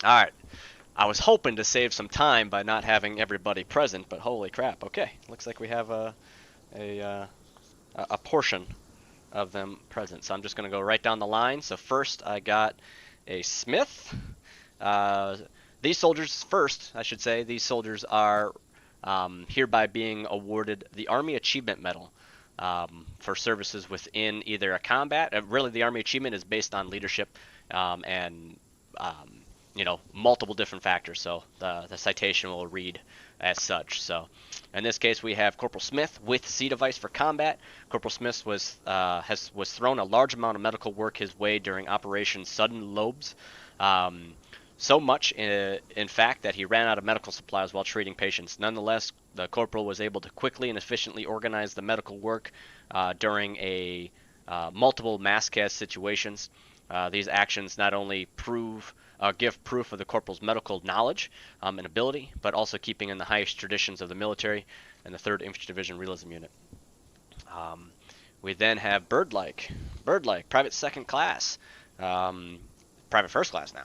E: Alright, I was hoping to save some time by not having everybody present, but holy crap, okay. Looks like we have a portion of them present. So I'm just going to go right down the line. So first I got a Smith. These soldiers, first, I should say, these soldiers are hereby being awarded the Army Achievement Medal. for services within either a combat. Really, the Army achievement is based on leadership and multiple different factors. So the citation will read as such. So in this case, we have Corporal Smith with C device for combat. Corporal Smith was thrown a large amount of medical work his way during Operation Sudden Lobes. So much, in fact, that he ran out of medical supplies while treating patients. Nonetheless, the corporal was able to quickly and efficiently organize the medical work during multiple mass cast situations. These actions not only give proof of the corporal's medical knowledge and ability, but also keeping in the highest traditions of the military and the 3rd Infantry Division Realism Unit. We then have Birdlike, Private 2nd Class, Private 1st Class now,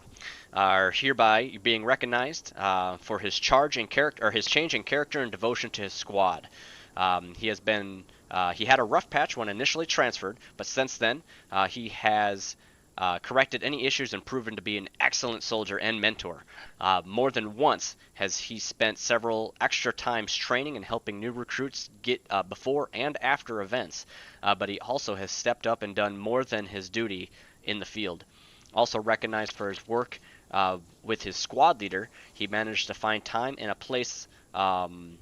E: are hereby being recognized for his change in character and devotion to his squad. He had a rough patch when initially transferred, but since then he has corrected any issues and proven to be an excellent soldier and mentor. More than once has he spent several extra times training and helping new recruits get before and after events, but he also has stepped up and done more than his duty in the field. Also recognized for his work with his squad leader, he managed to find time and a place and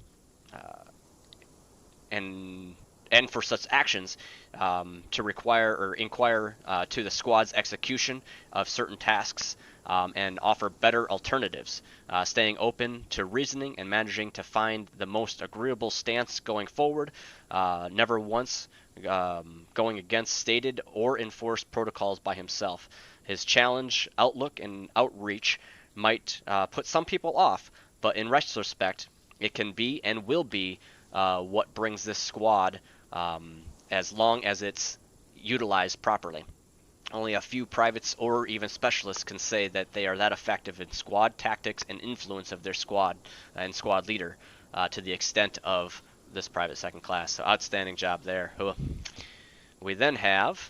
E: for such actions to require or inquire to the squad's execution of certain tasks and offer better alternatives, staying open to reasoning and managing to find the most agreeable stance going forward, never once going against stated or enforced protocols by himself. His challenge, outlook, and outreach might put some people off, but in retrospect, it can be and will be what brings this squad as long as it's utilized properly. Only a few privates or even specialists can say that they are that effective in squad tactics and influence of their squad and squad leader to the extent of this Private 2nd Class. So outstanding job there. We then have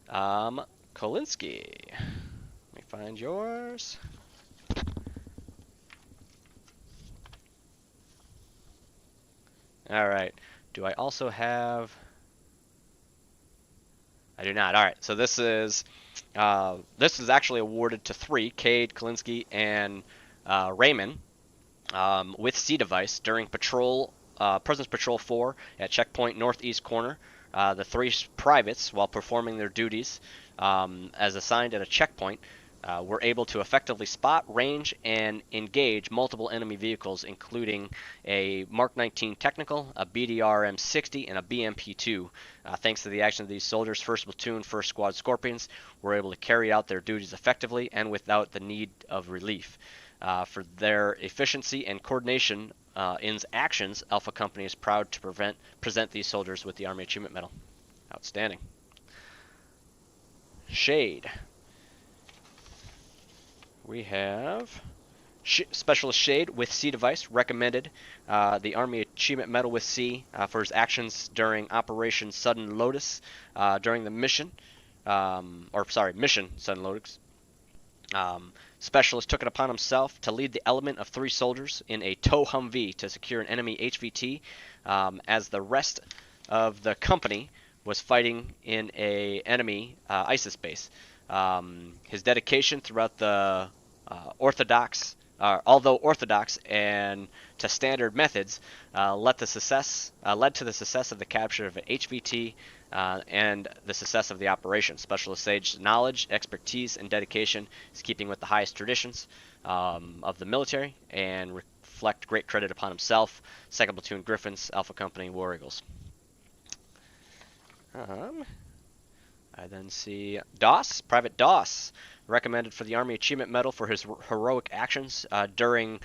E: Kolinsky. Let me find yours. All right. Do I also have? I do not. All right. So this is actually awarded to 3: Cade, Kolinsky, and Raymond with C device during President's Patrol 4 at checkpoint northeast corner. The 3 privates, while performing their duties as assigned at a checkpoint, were able to effectively spot, range, and engage multiple enemy vehicles, including a Mark 19 Technical, a BDR M60, and a BMP-2. Thanks to the action of these soldiers, 1st Platoon, 1st Squad Scorpions were able to carry out their duties effectively and without the need of relief. For their efficiency and coordination in actions, Alpha Company is proud to present these soldiers with the Army Achievement Medal. Outstanding. Shade. We have Specialist Shade with C device recommended the Army Achievement Medal with C for his actions during Operation Sudden Lotus during the mission, Mission Sudden Lotus. Specialist took it upon himself to lead the element of 3 soldiers in a tow Humvee to secure an enemy HVT as the rest of the company was fighting in a enemy ISIS base. His dedication throughout the although orthodox and to standard methods, led to the success of the capture of an HVT and the success of the operation. Specialist Sage's knowledge, expertise, and dedication is keeping with the highest traditions of the military and reflect great credit upon himself. 2nd Platoon Griffins, Alpha Company, War Eagles. I then see Doss, Private Doss, recommended for the Army Achievement Medal for his heroic actions during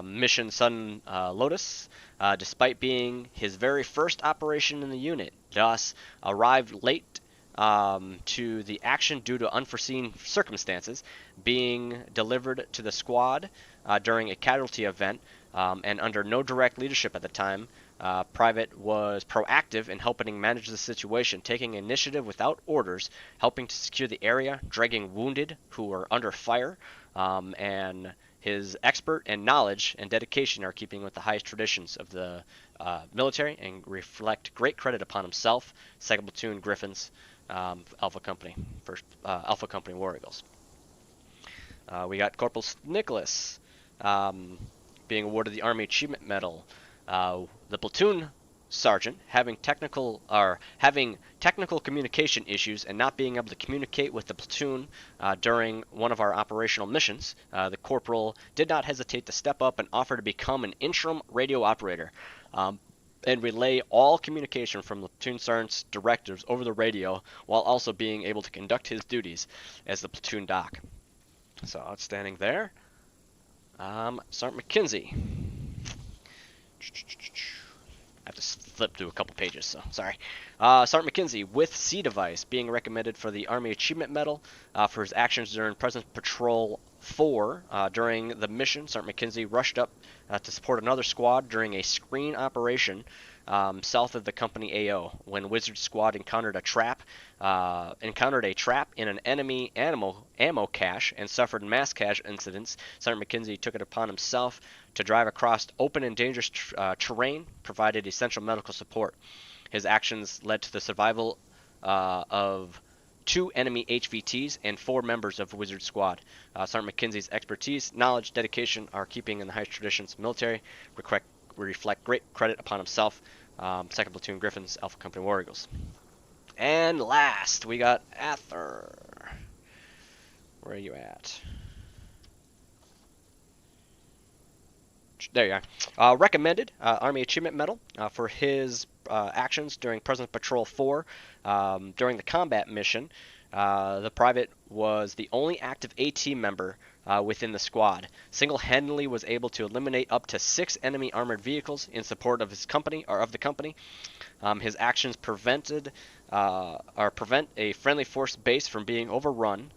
E: Mission Sudden Lotus. Despite being his very first operation in the unit, Doss arrived late to the action due to unforeseen circumstances, being delivered to the squad during a casualty event and under no direct leadership at the time. Private was proactive in helping manage the situation, taking initiative without orders, helping to secure the area, dragging wounded who were under fire, and his expert and knowledge and dedication are keeping with the highest traditions of the military and reflect great credit upon himself, 2nd Platoon Griffins, Alpha Company, 1st Alpha Company War Eagles. We got Corporal Nicholas being awarded the Army Achievement Medal. The platoon sergeant having technical communication issues and not being able to communicate with the platoon during one of our operational missions. The corporal did not hesitate to step up and offer to become an interim radio operator and relay all communication from the platoon sergeant's directives over the radio while also being able to conduct his duties as the platoon doc. So outstanding there. Sergeant McKenzie. I have to flip through a couple pages, so sorry. Sergeant McKenzie with C device being recommended for the Army Achievement Medal for his actions during Presence Patrol 4. During the mission, Sergeant McKenzie rushed up to support another squad during a screen operation south of the company AO when Wizard Squad encountered a trap in an enemy ammo cache and suffered mass cache incidents. Sergeant McKenzie took it upon himself to drive across open and dangerous terrain, provided essential medical support. His actions led to the survival of 2 enemy HVTs and 4 members of Wizard Squad. Sergeant McKenzie's expertise, knowledge, dedication are keeping in the highest traditions of military, reflect great credit upon himself. 2nd Platoon Griffins, Alpha Company War Eagles. And last, we got Ather. Where are you at? There you are. Recommended Army Achievement Medal for his actions during Presence Patrol 4. During the combat mission, the private was the only active AT member within the squad. Single-handedly was able to eliminate up to 6 enemy armored vehicles in support of his company or of the company. His actions prevent a friendly force base from being overrun,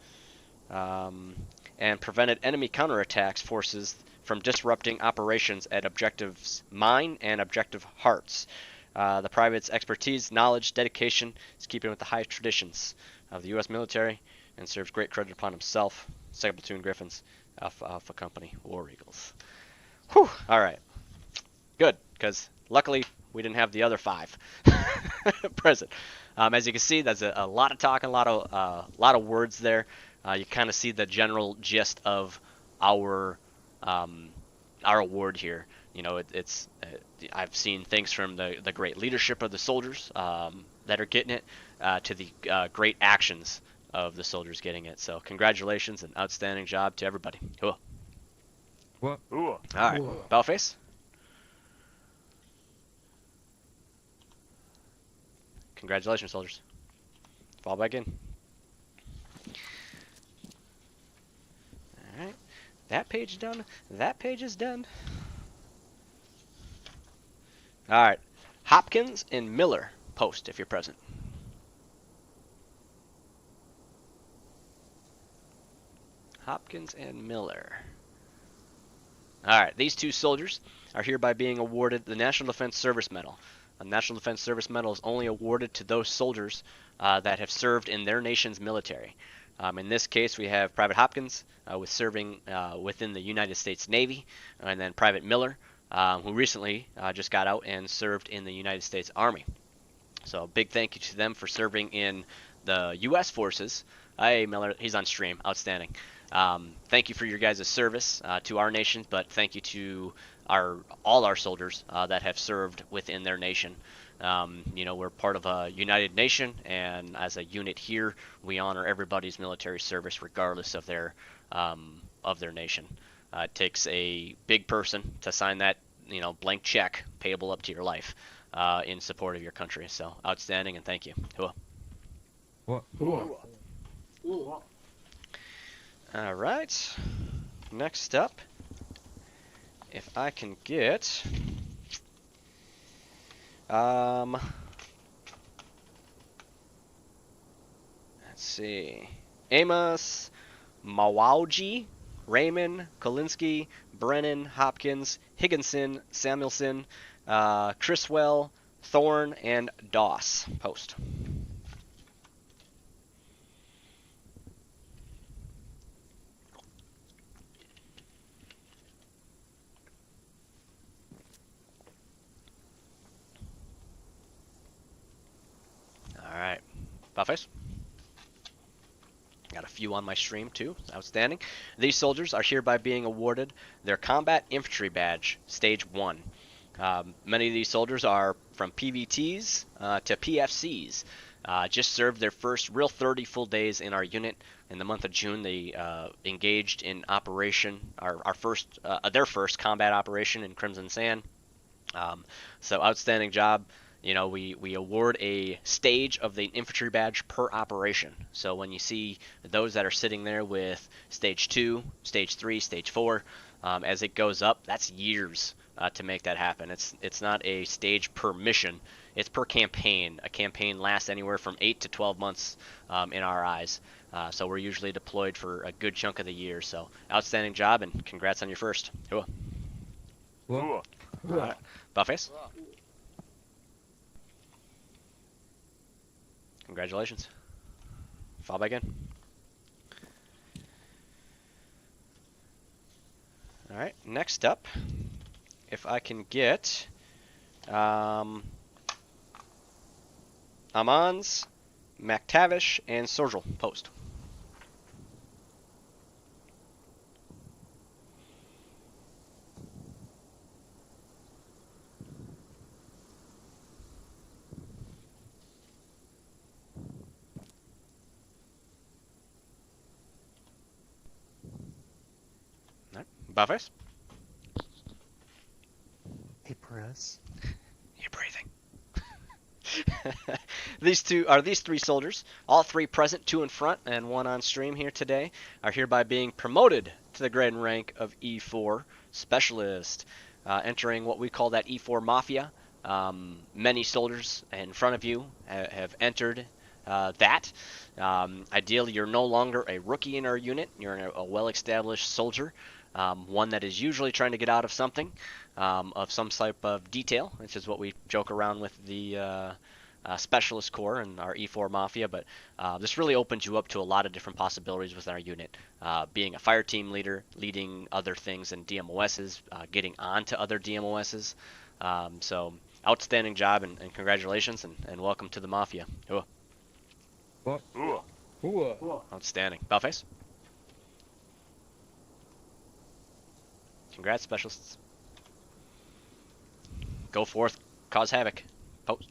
E: and prevented enemy counterattacks forces from disrupting operations at Objectives Mine and Objective Hearts. The private's expertise, knowledge, dedication is keeping with the highest traditions of the U.S. military and serves great credit upon himself. 2nd Platoon Griffins, Alpha Company War Eagles. Whew! All right. Good, because luckily we didn't have the other 5 present. As you can see, that's a lot of talking, a lot of words there. You kind of see the general gist of our award here. You know, I've seen things from the great leadership of the soldiers that are getting it to the great actions of the soldiers getting it. So congratulations and outstanding job to everybody. Cool.
J: What?
E: All right, Bellface. Congratulations, soldiers. Fall back in. All right, that page is done. That page is done. All right, Hopkins and Miller, post if you're present. Hopkins and Miller. All right, these 2 soldiers are hereby being awarded the National Defense Service Medal. A National Defense Service Medal is only awarded to those soldiers that have served in their nation's military. In this case, we have Private Hopkins with serving within the United States Navy, and then Private Miller, who recently just got out and served in the United States Army. So a big thank you to them for serving in the U.S. forces. Hey, Miller, he's on stream. Outstanding. Thank you for your guys' service to our nation, but thank you to all our soldiers that have served within their nation. You know, we're part of a united nation, and as a unit here, we honor everybody's military service regardless of their nation. It takes a big person to sign that, you know, blank check payable up to your life in support of your country. So outstanding, and thank you. Cool.
J: What?
E: All right. Next up, if I can get let's see, Amos, MAJ, Raymond, Kolinsky, Brennan, Hopkins, Higginson, Samuelson, Criswell, Thorne, and Doss. Post. Buffets. Got a few on my stream too. Outstanding. These soldiers are hereby being awarded their Combat Infantry Badge, Stage 1. Many of these soldiers are from PVTs to PFCs. Just served their first real 30 full days in our unit. In the month of June, they engaged in operation, their first combat operation in Crimson Sand. So outstanding job. You know, we award a stage of the infantry badge per operation. So when you see those that are sitting there with stage 2, stage 3, stage 4, as it goes up, that's years to make that happen. It's not a stage per mission. It's per campaign. A campaign lasts anywhere from 8 to 12 months in our eyes. So we're usually deployed for a good chunk of the year. So outstanding job, and congrats on your first. Cool.
J: What?
E: Right. Buffets. Congratulations. Fall back in. Alright, next up, if I can get Amon's, McTavish, and Sergil post. Buffers?
K: Hey, press.
E: You're breathing. These three soldiers, all three present, 2 in front and 1 on stream here today, are hereby being promoted to the grade and rank of E4 Specialist, entering what we call that E4 Mafia. Many soldiers in front of you have entered that. Ideally, you're no longer a rookie in our unit. You're a well-established soldier. One that is usually trying to get out of something, of some type of detail, which is what we joke around with the Specialist Corps and our E4 Mafia, but this really opens you up to a lot of different possibilities within our unit. Being a fire team leader, leading other things in DMOSs, getting onto other DMOSs. So outstanding job, and congratulations, and welcome to the Mafia. Ooh.
J: What?
E: Ooh. Outstanding. Bellface? Congrats, specialists. Go forth, cause havoc. Post.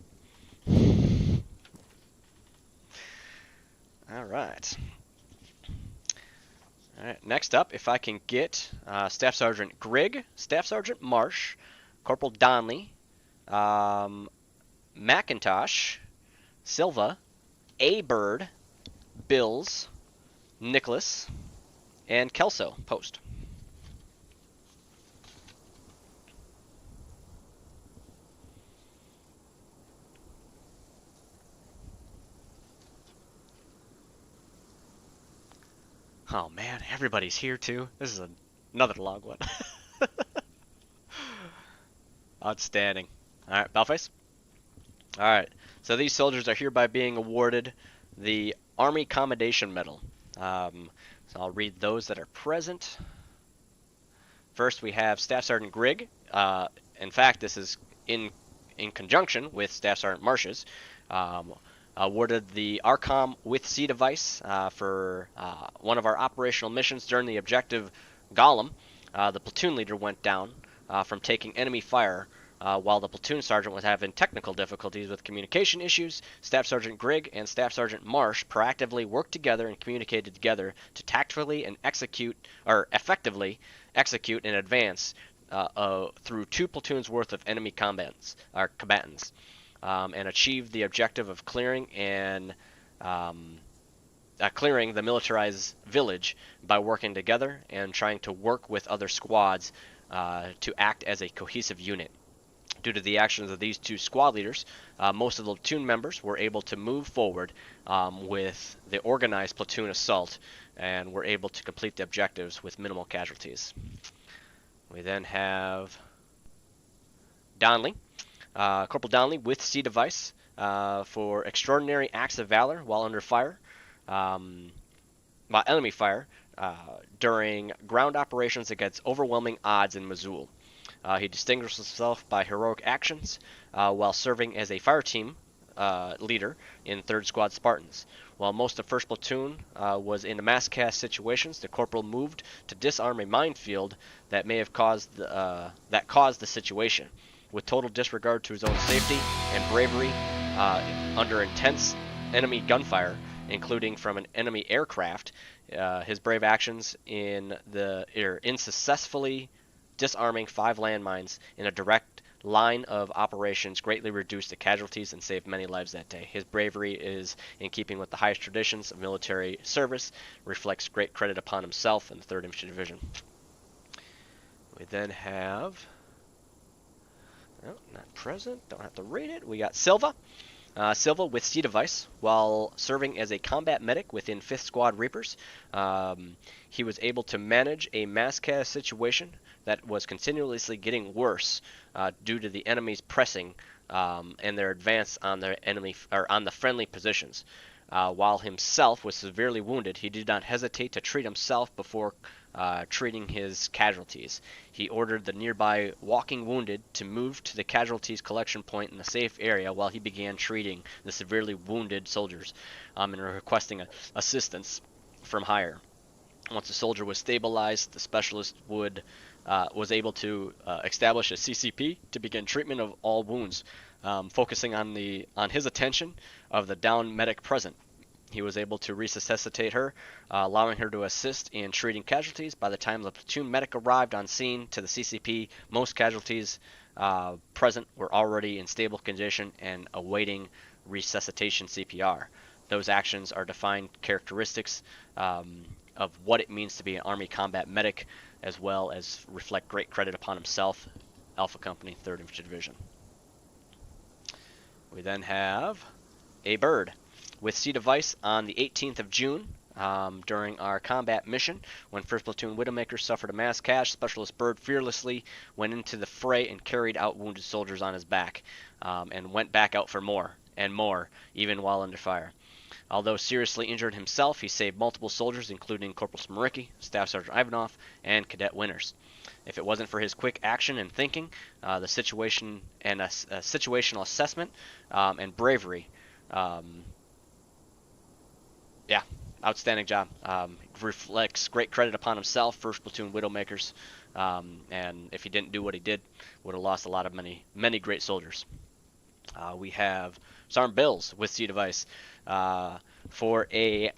E: Alright. Alright, next up, if I can get Staff Sergeant Grigg, Staff Sergeant Marsh, Corporal Donley, McIntosh, Silva, A. Bird, Bills, Nicholas, and Kelso, post. Oh man, everybody's here too. This is another log one. Outstanding. Alright, Bellface? Alright, so these soldiers are hereby being awarded the Army Commendation Medal. So I'll read those that are present. First we have Staff Sergeant Grigg. In fact, this is in conjunction with Staff Sergeant Marsh's. Awarded the ARCOM with C device for one of our operational missions during the objective Gollum. The platoon leader went down from taking enemy fire while the platoon sergeant was having technical difficulties with communication issues. Staff Sergeant Grigg and Staff Sergeant Marsh proactively worked together and communicated together to tactfully and effectively execute in advance through 2 platoons worth of enemy combatants. And achieve the objective of clearing the militarized village by working together and trying to work with other squads to act as a cohesive unit. Due to the actions of these 2 squad leaders, most of the platoon members were able to move forward with the organized platoon assault and were able to complete the objectives with minimal casualties. We then have Donley. Corporal Donley with C device for extraordinary acts of valor while under fire, enemy fire, during ground operations against overwhelming odds in Mosul. He distinguished himself by heroic actions while serving as a fire team leader in 3rd Squad Spartans. While most of 1st Platoon was in mass cast situations, the corporal moved to disarm a minefield that may have caused the situation. With total disregard to his own safety and bravery under intense enemy gunfire, including from an enemy aircraft, his brave actions in successfully disarming 5 landmines in a direct line of operations greatly reduced the casualties and saved many lives that day. His bravery is in keeping with the highest traditions of military service, reflects great credit upon himself and the 3rd Infantry Division. We then have, not present, don't have to read it. We got Silva. Silva with C device, while serving as a combat medic within 5th Squad Reapers, he was able to manage a mass cast situation that was continuously getting worse due to the enemy's pressing and their advance on their on the friendly positions. While himself was severely wounded, he did not hesitate to treat himself before treating his casualties. He ordered the nearby walking wounded to move to the casualties collection point in a safe area while he began treating the severely wounded soldiers and requesting assistance from higher. Once the soldier was stabilized, the specialist was able to establish a CCP to begin treatment of all wounds, focusing on his attention of the downed medic present. He was able to resuscitate her, allowing her to assist in treating casualties. By the time the platoon medic arrived on scene to the CCP, most casualties present were already in stable condition and awaiting resuscitation CPR. Those actions are defined characteristics of what it means to be an Army combat medic, as well as reflect great credit upon himself, Alpha Company, 3rd Infantry Division. We then have a bird with C device on the 18th of June during our combat mission. When 1st Platoon Widowmaker suffered a mass cash, Specialist Bird fearlessly went into the fray and carried out wounded soldiers on his back, and went back out for more and more, even while under fire. Although seriously injured himself, he saved multiple soldiers, including Corporal Smiricki, Staff Sergeant Ivanov, and Cadet Winters. If it wasn't for his quick action and thinking, the situation and situational assessment and bravery, yeah, outstanding job. Reflects great credit upon himself, 1st Platoon Widowmakers, and if he didn't do what he did, would have lost a lot of many great soldiers. We have Sergeant Bills with C device for a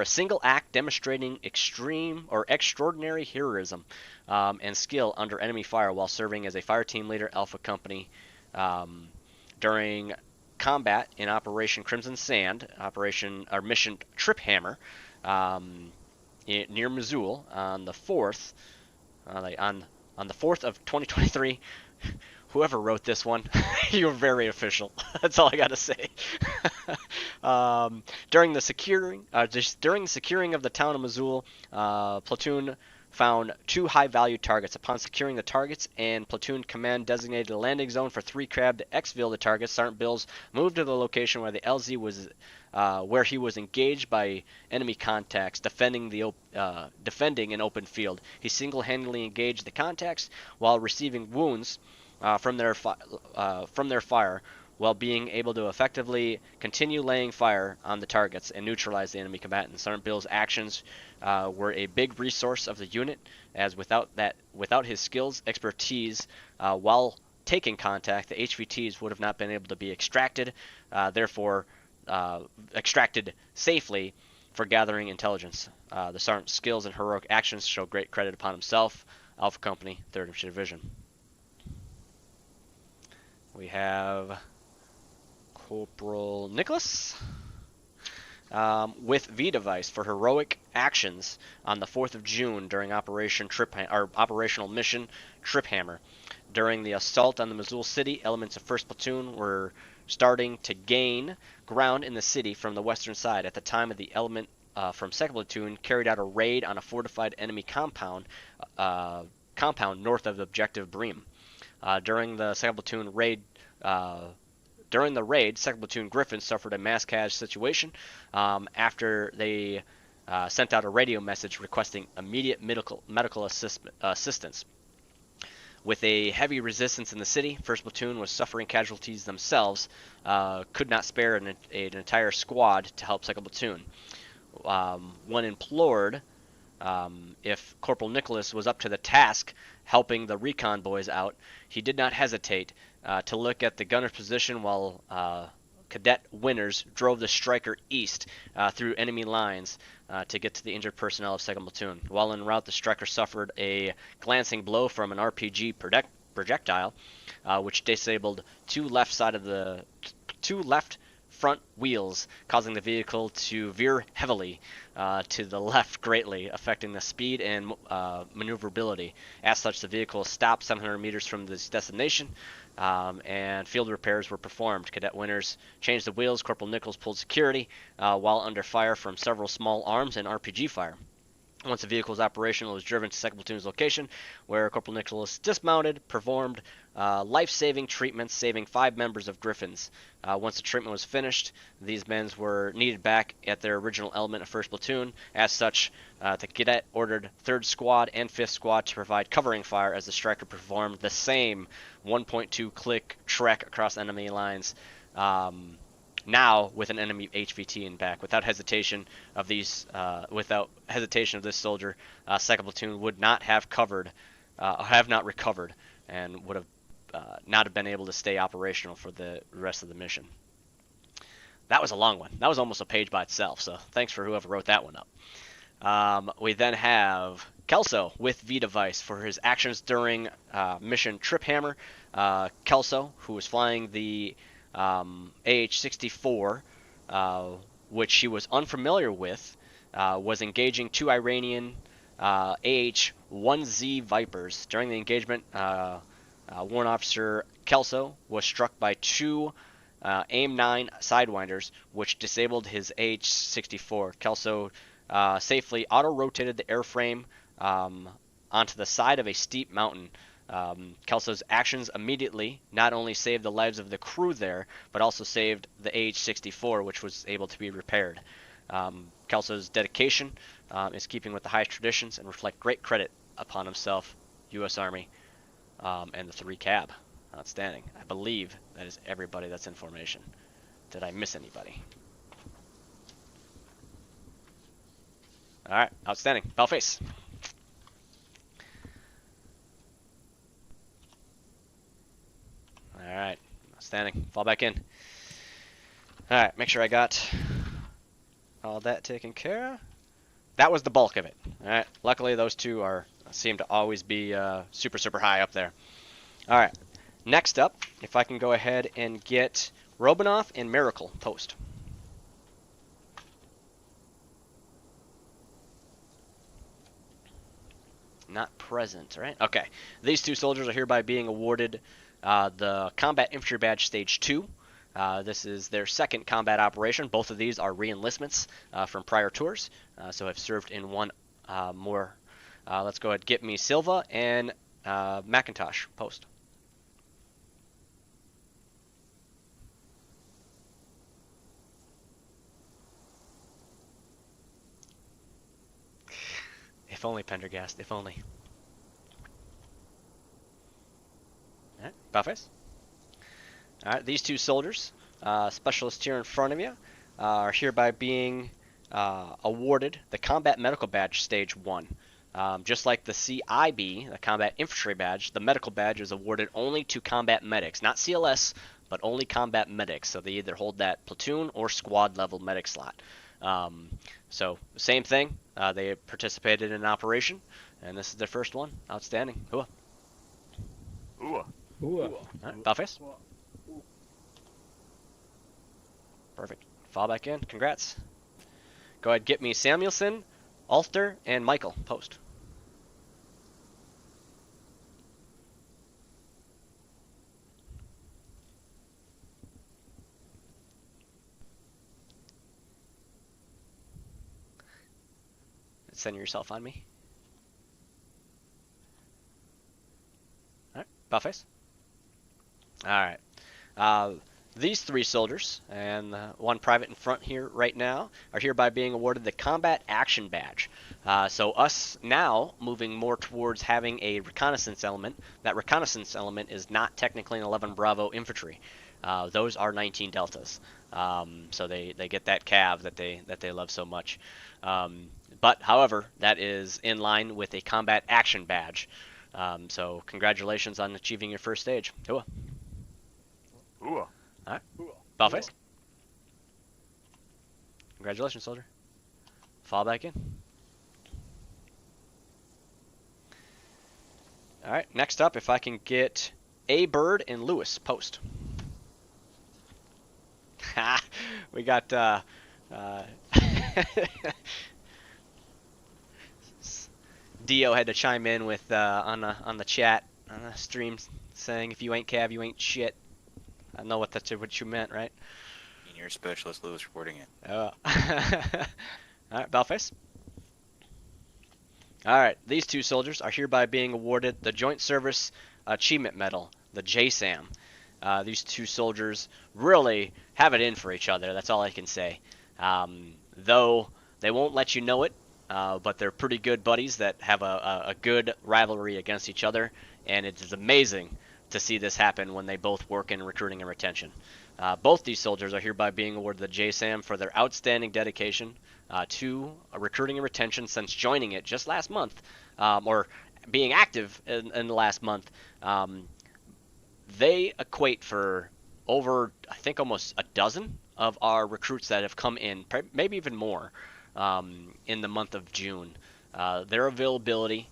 E: single act demonstrating extreme or extraordinary heroism and skill under enemy fire while serving as a fire team leader, Alpha Company, during combat in Operation Crimson Sand, mission Trip Hammer, near Mosul on the 4th, on the 4th of 2023. Whoever wrote this one, you're very official. That's all I gotta say. During the securing of the town of Mosul, platoon found 2 high-value targets. Upon securing the targets and platoon command designated a landing zone for 3 crab to exfil the targets, Sergeant Bills moved to the location where the LZ was, where he was engaged by enemy contacts defending an open field. He single-handedly engaged the contacts while receiving wounds from their fire, while being able to effectively continue laying fire on the targets and neutralize the enemy combatants. Sergeant Bill's actions were a big resource of the unit, as without his skills, expertise, while taking contact, the HVTs would have not been able to be extracted, therefore extracted safely for gathering intelligence. The sergeant's skills and heroic actions show great credit upon himself, Alpha Company, 3rd Infantry Division. We have Corporal Nicholas with V device for heroic actions on the 4th of June during operational mission Trip Hammer. During the assault on the Mosul city, elements of 1st Platoon were starting to gain ground in the city from the western side. At the time of the element from 2nd Platoon carried out a raid on a fortified enemy compound north of the objective Bream. During the 2nd Platoon raid, 2nd Platoon Griffin suffered a mass cash situation after they sent out a radio message requesting immediate medical assistance. With a heavy resistance in the city, 1st Platoon was suffering casualties themselves, could not spare an entire squad to help 2nd Platoon. When implored if Corporal Nicholas was up to the task helping the recon boys out, he did not hesitate to look at the gunner's position while Cadet Winters drove the striker east through enemy lines to get to the injured personnel of 2nd Platoon. While en route, the striker suffered a glancing blow from an RPG projectile, which disabled two left front wheels, causing the vehicle to veer heavily to the left greatly, affecting the speed and maneuverability. As such, the vehicle stopped 700 meters from this destination, and field repairs were performed. Cadet Winters changed the wheels. Corporal Nichols pulled security while under fire from several small arms and RPG fire. Once the vehicle was operational, it was driven to 2nd Platoon's location, where Corporal Nicholas dismounted, performed life-saving treatments, saving 5 members of Griffins. Once the treatment was finished, these men were needed back at their original element of 1st Platoon. As such, the cadet ordered 3rd Squad and 5th Squad to provide covering fire as the striker performed the same 1.2 click trek across enemy lines. Now with an enemy HVT in back. Without hesitation of this soldier, 2nd Platoon would not have not recovered, and would have not have been able to stay operational for the rest of the mission. That was a long one. That was almost a page by itself, so thanks for whoever wrote that one up. We then have Kelso with V-Device for his actions during mission Trip Hammer. Kelso, who was flying the AH-64, which she was unfamiliar with, was engaging 2 Iranian AH-1Z Vipers. During the engagement, Warrant Officer Kelso was struck by 2 AIM-9 Sidewinders, which disabled his AH-64. Kelso safely auto-rotated the airframe onto the side of a steep mountain. Kelso's actions immediately not only saved the lives of the crew there, but also saved the AH-64, which was able to be repaired. Kelso's dedication is keeping with the highest traditions and reflect great credit upon himself, U.S. Army, and the 3 cab. Outstanding. I believe that is everybody that's in formation. Did I miss anybody? Alright, outstanding. Bellface. Alright, outstanding. Fall back in. Alright, make sure I got all that taken care of. That was the bulk of it. Alright, luckily those 2 seem to always be super high up there. Alright, next up, if I can go ahead and get Robinoff and Miracle post. Not present, right? Okay. These 2 soldiers are hereby being awarded the Combat Infantry Badge Stage 2. This is their 2nd combat operation. Both of these are re-enlistments from prior tours, so have served in one more. Let's go ahead and get me Silva and McIntosh post. If only, Pendergast, if only. Alright, Bellface. Alright, these 2 soldiers, specialists here in front of you, are hereby being awarded the Combat Medical Badge Stage 1. Just like the CIB, the Combat Infantry Badge, the Medical Badge is awarded only to combat medics, not CLS, but only combat medics, so they either hold that platoon or squad level medic slot. So, same thing, they participated in an operation, and this is their first one. Outstanding. Hooah.
M: Hooah.
E: Alright, Bellface. Perfect. Fall back in. Congrats. Go ahead, get me Samuelson, Alter, and Michael post. Center yourself on me. Alright, Bellface. Alright. These 3 soldiers, and one private in front here right now, are hereby being awarded the Combat Action Badge. So us now moving more towards having a reconnaissance element. That reconnaissance element is not technically an 11 Bravo infantry. Those are 19 Deltas. So they get that cav that they love so much. But however, that is in line with a Combat Action Badge. So congratulations on achieving your first stage. Hua.
R: Hua.
E: Alright. Ballface. Congratulations, soldier. Fall back in. Alright, next up, if I can get A Bird and Lewis post. Ha! We got Dio had to chime in with on the chat on the stream saying if you ain't cav, you ain't shit. I know what you meant, right?
S: Senior Specialist Lewis reporting in.
E: Oh. Alright, Bellface. Alright, these 2 soldiers are hereby being awarded the Joint Service Achievement Medal, the JSAM. These 2 soldiers really have it in for each other, that's all I can say. Though they won't let you know it, but they're pretty good buddies that have a good rivalry against each other, and it is amazing to see this happen when they both work in recruiting and retention. Both these soldiers are hereby being awarded the JSAM for their outstanding dedication to recruiting and retention since joining it just last month, or being active in the last month. They equate for over, I think, almost a dozen of our recruits that have come in, maybe even more, in the month of June. Their availability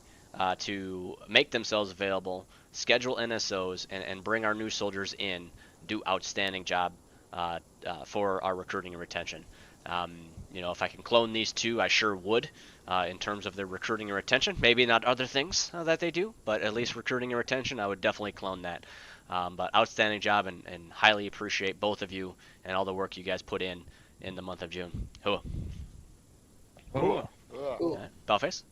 E: to make themselves available, schedule NSOs, and bring our new soldiers in, do outstanding job for our recruiting and retention. You know, if I can clone these 2, I sure would, in terms of their recruiting and retention. Maybe not other things that they do, but at least recruiting and retention, I would definitely clone that. But outstanding job, and highly appreciate both of you and all the work you guys put in the month of June. Hua.
R: Hua.
E: Bellface.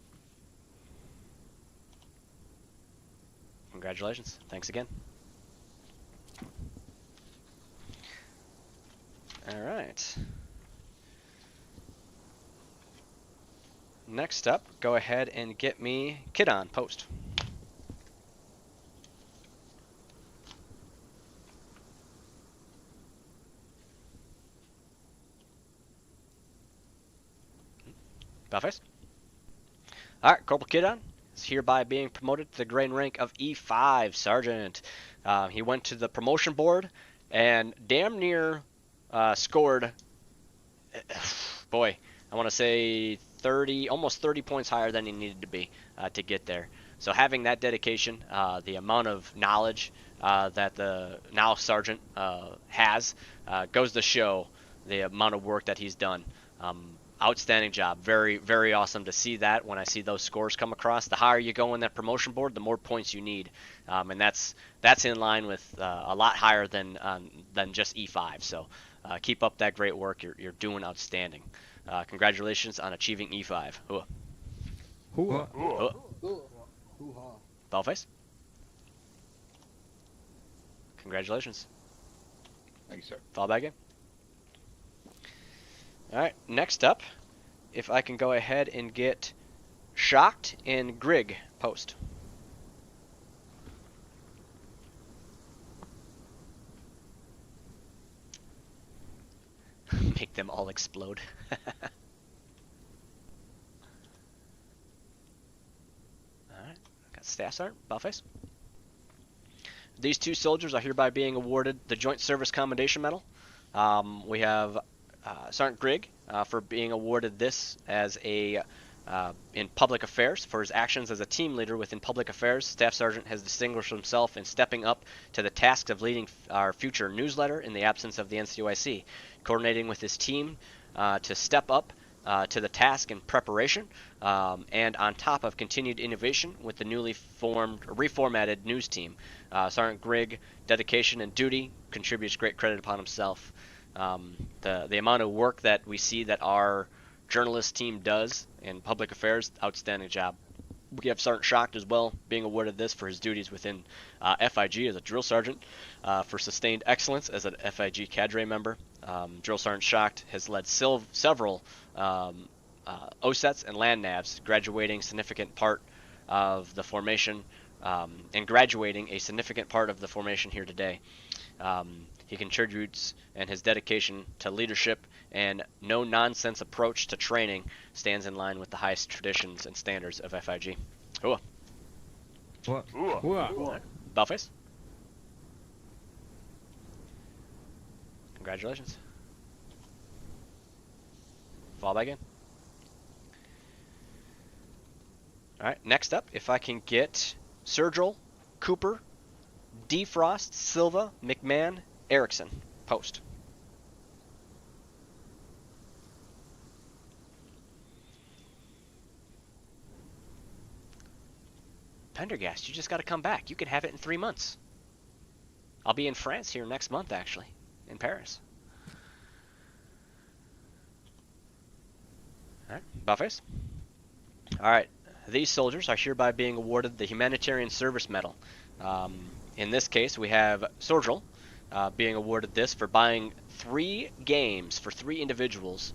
E: Congratulations. Thanks again. All right. Next up, go ahead and get me Kid on post. Bellface. Alright, Corporal Kidon is hereby being promoted to the grade rank of E5 Sergeant. He went to the promotion board and damn near scored, boy, I want to say 30, almost 30 points higher than he needed to be to get there. So having that dedication, the amount of knowledge that the now Sergeant has, goes to show the amount of work that he's done. Outstanding job. Very, very awesome to see that when I see those scores come across. The higher you go in that promotion board, the more points you need. And that's in line with a lot higher than just E5. So keep up that great work. You're doing outstanding. Congratulations on achieving E5. Hua.
J: Hua.
E: Hua. Ballface. Congratulations.
R: Thank you, sir.
E: Fall back in. Alright, next up, if I can go ahead and get Shocked and Grig post. Make them all explode. Alright, got Staff Sergeant, Bellface. These 2 soldiers are hereby being awarded the Joint Service Commendation Medal. We have Sergeant Grig for being awarded this as a in public affairs for his actions as a team leader within public affairs. Staff Sergeant has distinguished himself in stepping up to the task of leading our future newsletter in the absence of the NCOIC, coordinating with his team to step up to the task in preparation, and on top of continued innovation with the newly reformatted news team. Sergeant Grig, dedication and duty, contributes great credit upon himself. The amount of work that we see that our journalist team does in public affairs, outstanding job. We have Sergeant Shocked as well, being awarded this for his duties within FIG as a drill sergeant, for sustained excellence as an FIG cadre member. Drill Sergeant Shocked has led several OSETs and land navs, graduating significant part of the formation, and graduating a significant part of the formation here today. He contributes, and his dedication to leadership and no-nonsense approach to training stands in line with the highest traditions and standards of FIG. Hua.
J: What?
E: Bellface. Congratulations. Fall back in. Alright, next up, if I can get Sergil, Cooper, Defrost, Silva, McMahon, Erickson. Post. Pendergast, you just got to come back. You can have it in 3 months. I'll be in France here next month, actually, in Paris. All right, Buffets. All right, these soldiers are hereby being awarded the Humanitarian Service Medal. In this case, we have Sergil being awarded this for buying 3 games for 3 individuals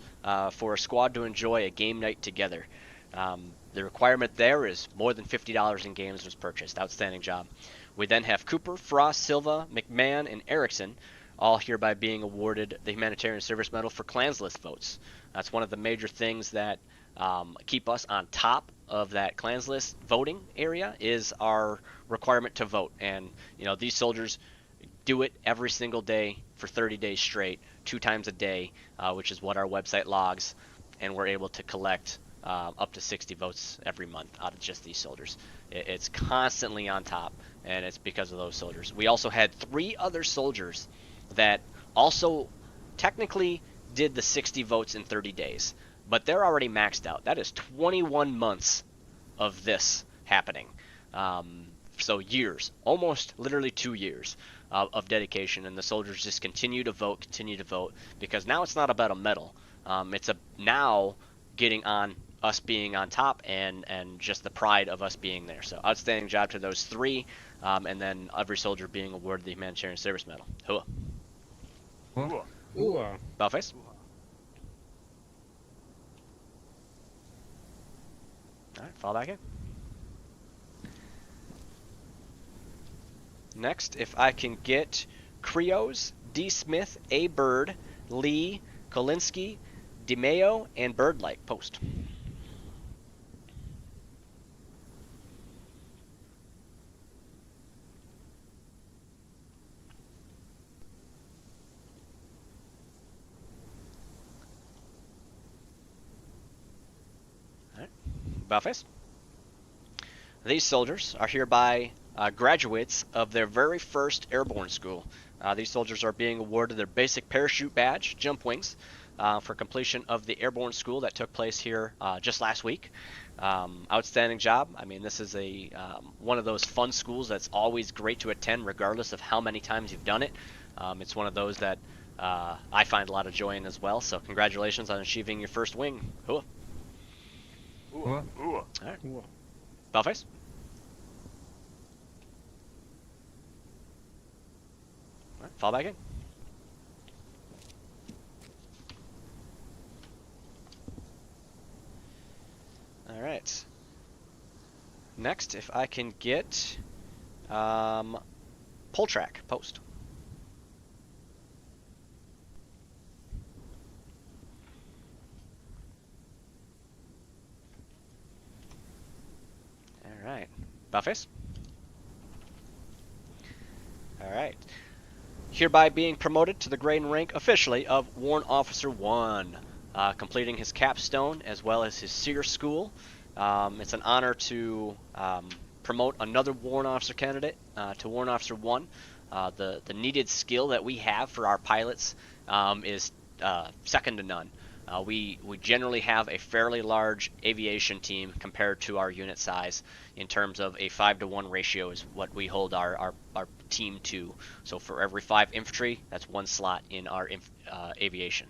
E: for a squad to enjoy a game night together. The requirement there is more than $50 in games was purchased. Outstanding job. We then have Cooper, Frost, Silva, McMahon, and Erickson, all hereby being awarded the Humanitarian Service Medal for clans list votes. That's one of the major things that keep us on top of that clans list voting area is our requirement to vote. And you know, these soldiers do it every single day for 30 days straight, 2 times a day, which is what our website logs, and we're able to collect up to 60 votes every month out of just these soldiers. It's constantly on top, and it's because of those soldiers. We also had 3 other soldiers that also technically did the 60 votes in 30 days, but they're already maxed out. That is 21 months of this happening. So years, almost literally 2 years of dedication, and the soldiers just continue to vote, because now it's not about a medal. It's now getting on us being on top and just the pride of us being there. So outstanding job to those 3, and then every soldier being awarded the Humanitarian Service Medal. Hua. Bellface. Alright, fall back in. Next, if I can get Krios, D. Smith, A. Bird, Lee, Kolinsky, DeMayo, and Birdlight. Post. Alright, Bellface. These soldiers are hereby graduates of their very first airborne school. These soldiers are being awarded their basic parachute badge, jump wings, for completion of the airborne school that took place here just last week. Outstanding job. I mean, this is a one of those fun schools that's always great to attend regardless of how many times you've done it. It's one of those that I find a lot of joy in as well, so congratulations on achieving your first wing. Hua. All right. Bellface. All right, fall back in. All right. Next, if I can get pull track post. All right, Bellface. All right. Hereby being promoted to the grade and rank officially of Warrant Officer 1, completing his capstone as well as his SEER school. It's an honor to promote another Warrant Officer candidate to Warrant Officer 1. The needed skill that we have for our pilots is second to none. We generally have a fairly large aviation team compared to our unit size in terms of a 5-to-1 ratio is what we hold our team to. So for every 5 infantry, that's 1 slot in our aviation.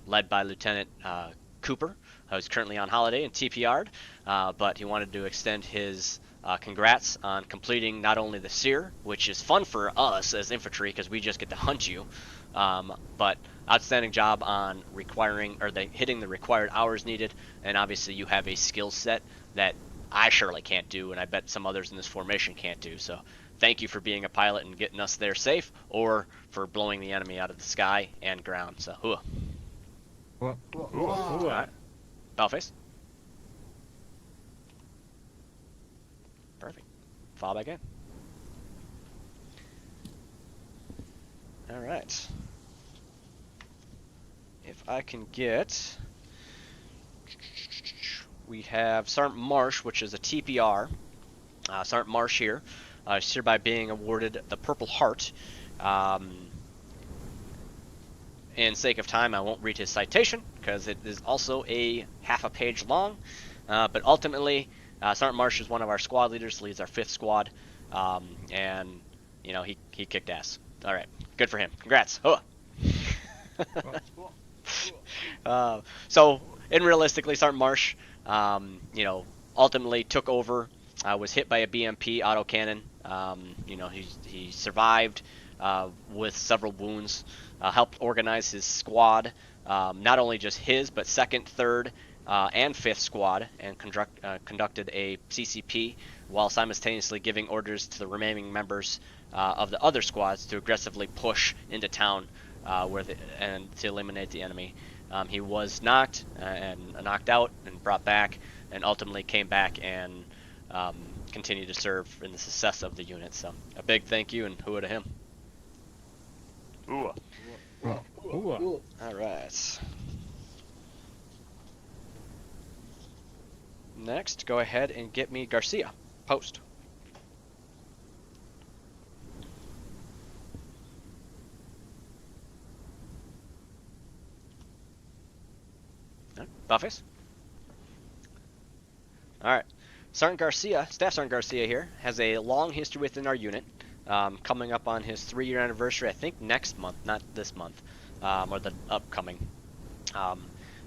E: Led by Lieutenant Cooper, who's currently on holiday and TPR'd, but he wanted to extend his congrats on completing not only the Seer, which is fun for us as infantry because we just get to hunt you, but outstanding job on hitting the required hours needed, and obviously you have a skill set that I surely can't do, and I bet some others in this formation can't do. So thank you for being a pilot and getting us there safe, or for blowing the enemy out of the sky and ground. So, hooah. All right. Dollface. Perfect. Fall back in. All right. If I can get... We have Sergeant Marsh, which is a TPR. Sergeant Marsh here is hereby being awarded the Purple Heart. In sake of time, I won't read his citation because it is also a half a page long. But ultimately, Sergeant Marsh is one of our squad leaders, leads our 5th squad, and you know he kicked ass. All right, good for him. Congrats. So, realistically, Sergeant Marsh, you know, ultimately took over, was hit by a BMP autocannon. You know, he survived with several wounds, helped organize his squad, not only just his, but 2nd, 3rd, and 5th squad, and conducted a CCP while simultaneously giving orders to the remaining members of the other squads to aggressively push into town and to eliminate the enemy. He was knocked out and brought back, and ultimately came back and continued to serve in the success of the unit. So a big thank you and hooah to him.
R: Ooh.
E: All right. Next, go ahead and get me Garcia. Post. Buffets. All right. Sergeant Garcia, Staff Sergeant Garcia here, has a long history within our unit, coming up on his 3-year anniversary, I think next month, not this month, or the upcoming.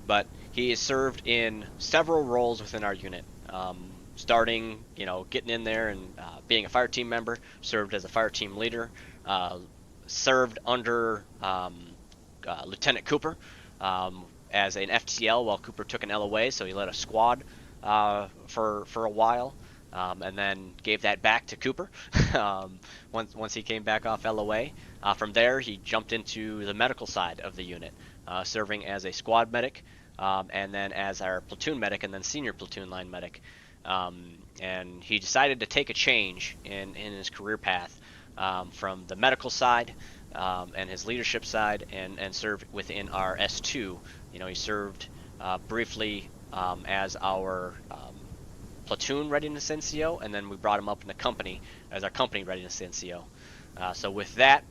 E: But he has served in several roles within our unit, starting, you know, getting in there and being a fire team member, served as a fire team leader, served under Lieutenant Cooper as an FTL while Cooper took an LOA, so he led a squad for a while, and then gave that back to Cooper once he came back off LOA. From there, he jumped into the medical side of the unit, serving as a squad medic, and then as our platoon medic, and then senior platoon line medic. And he decided to take a change in his career path from the medical side and his leadership side, and served within our S2. You know, he served briefly as our platoon readiness NCO, and then we brought him up in the company as our company readiness NCO. So with that,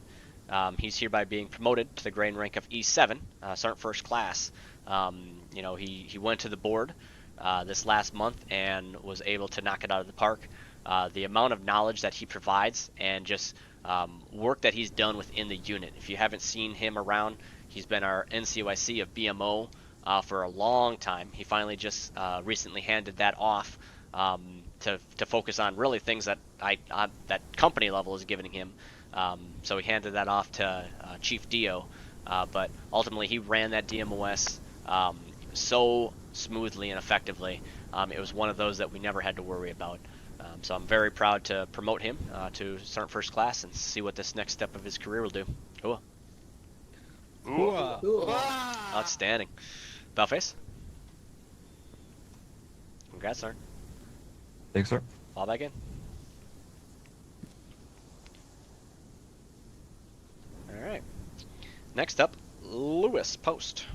E: he's hereby being promoted to the grade rank of E7, Sergeant First Class. You know, he went to the board this last month and was able to knock it out of the park. The amount of knowledge that he provides and just work that he's done within the unit. If you haven't seen him around, he's been our NCOIC of BMO for a long time. He finally just recently handed that off to focus on really things that that company level is giving him. So he handed that off to Chief Dio, but ultimately he ran that DMOS so smoothly and effectively. It was one of those that we never had to worry about. So I'm very proud to promote him to Sergeant First Class and see what this next step of his career will do. Ooh.
R: Ooh.
E: Outstanding. Bellface. Congrats, sir.
J: Thanks, sir.
E: Fall back in. Alright. Next up, Lewis, post.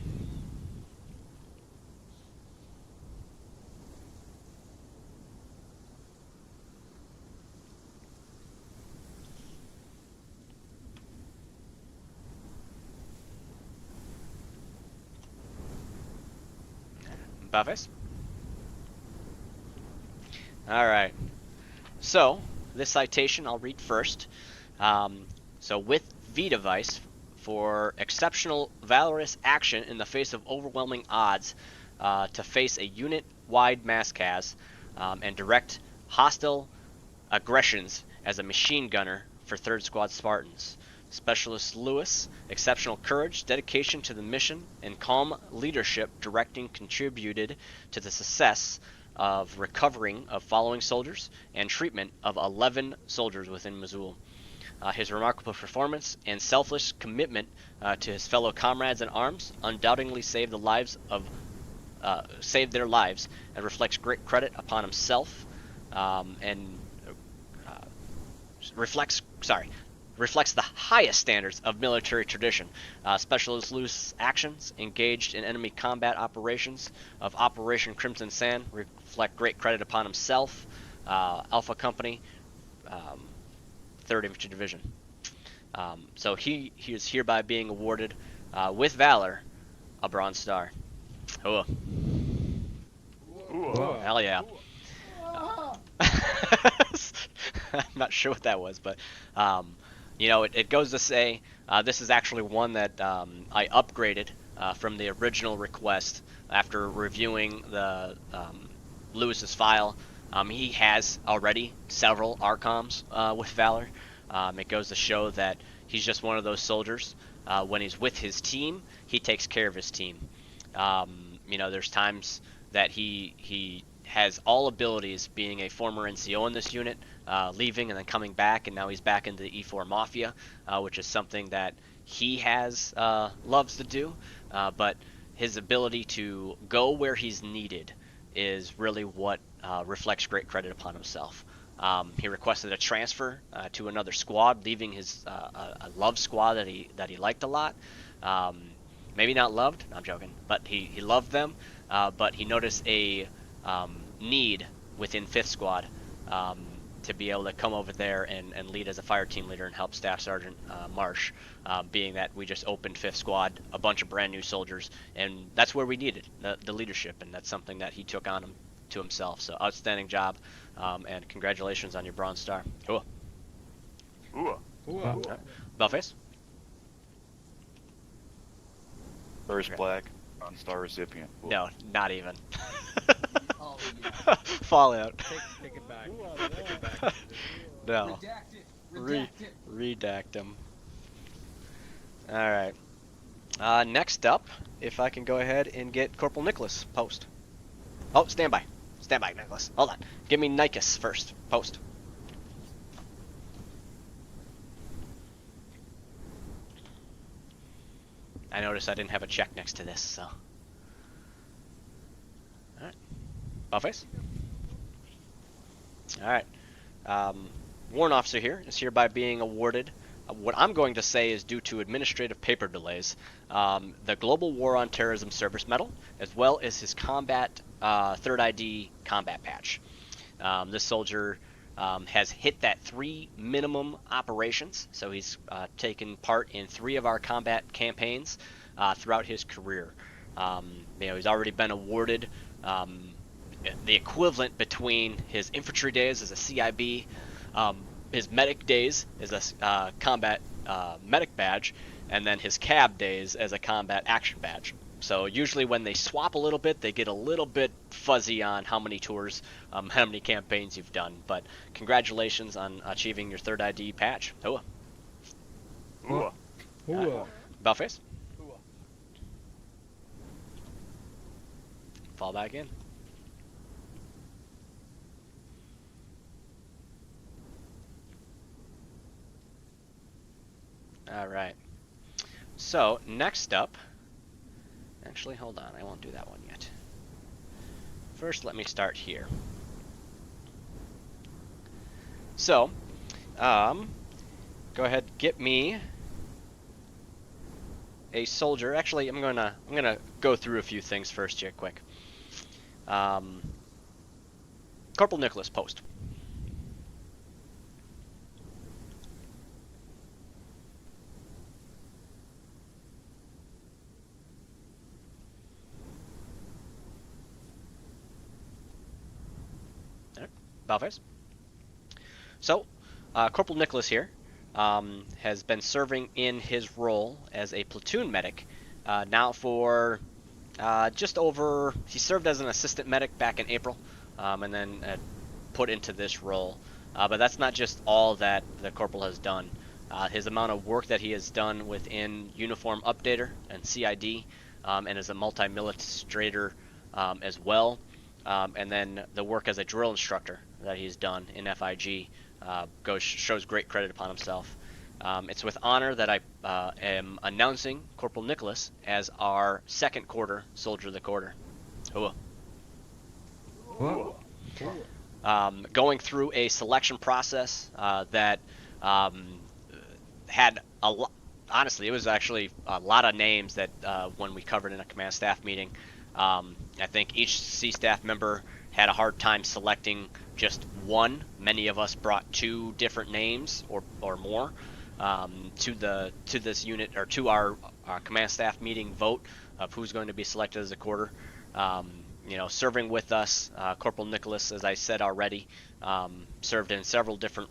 E: Buffets. Alright. So, this citation I'll read first. So, with V device, for exceptional valorous action in the face of overwhelming odds, to face a unit-wide mass cas and direct hostile aggressions as a machine gunner for 3rd Squad Spartans. Specialist Lewis, exceptional courage, dedication to the mission, and calm leadership directing contributed to the success of recovering of following soldiers and treatment of 11 soldiers within Mosul. His remarkable performance and selfless commitment to his fellow comrades in arms undoubtedly saved their lives and reflects great credit upon himself and reflects the highest standards of military tradition. Specialist Lewis' actions engaged in enemy combat operations of Operation Crimson Sand reflect great credit upon himself, Alpha Company, 3rd Infantry Division. So he is hereby being awarded, with valor, a Bronze Star. Hooah. Hell yeah. I'm not sure what that was, but you know, it goes to say this is actually one that I upgraded from the original request after reviewing the Lewis's file. He has already several Arcoms with Valor. It goes to show that he's just one of those soldiers. When he's with his team, he takes care of his team. You know, there's times that he has all abilities, being a former NCO in this unit, leaving and then coming back, and now he's back into the E4 Mafia, which is something that he loves to do, but his ability to go where he's needed is really what reflects great credit upon himself. He requested a transfer to another squad, leaving his a love squad that he liked a lot. Maybe not loved, I'm joking, but he loved them, but he noticed a need within 5th Squad to be able to come over there and lead as a fire team leader and help Staff Sergeant Marsh, being that we just opened 5th Squad, a bunch of brand new soldiers, and that's where we needed the leadership, and that's something that he took on to himself. So outstanding job, and congratulations on your Bronze Star. Cool. Bellface?
R: First black star recipient. Ooh.
E: No, not even.
I: Oh, yeah.
E: Fallout.
G: Take it back. Take it back.
E: No.
I: Redact it. Redact it.
E: Redact them. Alright. Next up, if I can go ahead and get Corporal Nicholas, post. Oh, stand by. Stand by, Nicholas. Hold on. Give me Nikos first. Post. I noticed I didn't have a check next to this, so. Alright. Ballface? Alright. Warrant Officer here is hereby being awarded what I'm going to say is due to administrative paper delays, the Global War on Terrorism Service Medal, as well as his combat 3rd ID combat patch. This soldier has hit that 3 minimum operations, so he's taken part in 3 of our combat campaigns throughout his career. You know, he's already been awarded the equivalent between his infantry days as a CIB, his medic days as a combat medic badge, and then his cab days as a combat action badge. So usually when they swap a little bit, they get a little bit fuzzy on how many tours, how many campaigns you've done. But congratulations on achieving your 3rd ID patch. Hooah.
R: Hooah.
G: Hooah.
E: Bellface? Fall back in. Alright. So, next up... Actually, hold on. I won't do that one yet. First, let me start here. So, go ahead, get me a soldier. Actually, I'm gonna go through a few things first here, quick. Corporal Nicholas, post. Bellface. So, Corporal Nicholas here has been serving in his role as a platoon medic now for Just over, he served as an assistant medic back in April, and then put into this role. But that's not just all that the corporal has done. His amount of work that he has done within Uniform Updater and CID, and as a multi-militator as well, and then the work as a drill instructor that he's done in FIG shows great credit upon himself. It's with honor that I am announcing Corporal Nicholas as our second quarter Soldier of the Quarter. Hooah. Going through a selection process that had a lot. Honestly, it was actually a lot of names that when we covered in a command staff meeting. I think each C staff member had a hard time selecting just one. Many of us brought 2 different names or more to this unit, or to our command staff meeting vote of who's going to be selected as a quarter. Serving with us, Corporal Nicholas, as I said already, served in several different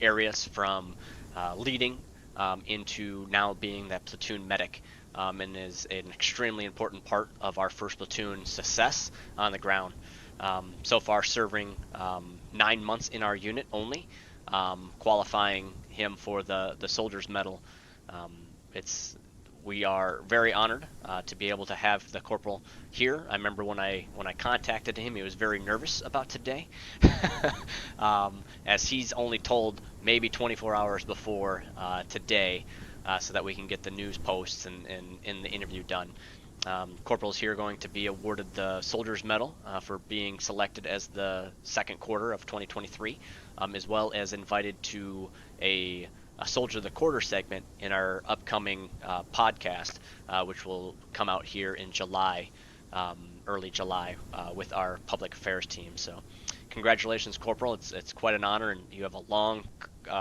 E: areas, from leading into now being that platoon medic, and is an extremely important part of our first platoon success on the ground. So far serving 9 months in our unit only, qualifying him for the Soldier's Medal. We are very honored to be able to have the corporal here. I remember when I contacted him, he was very nervous about today, as he's only told maybe 24 hours before today, so that we can get the news posts and the interview done. Corporal's here going to be awarded the Soldier's Medal for being selected as the second quarter of 2023, as well as invited to a Soldier of the Quarter segment in our upcoming podcast, which will come out here in July, early July, with our public affairs team. So congratulations, Corporal. It's quite an honor, and you have a long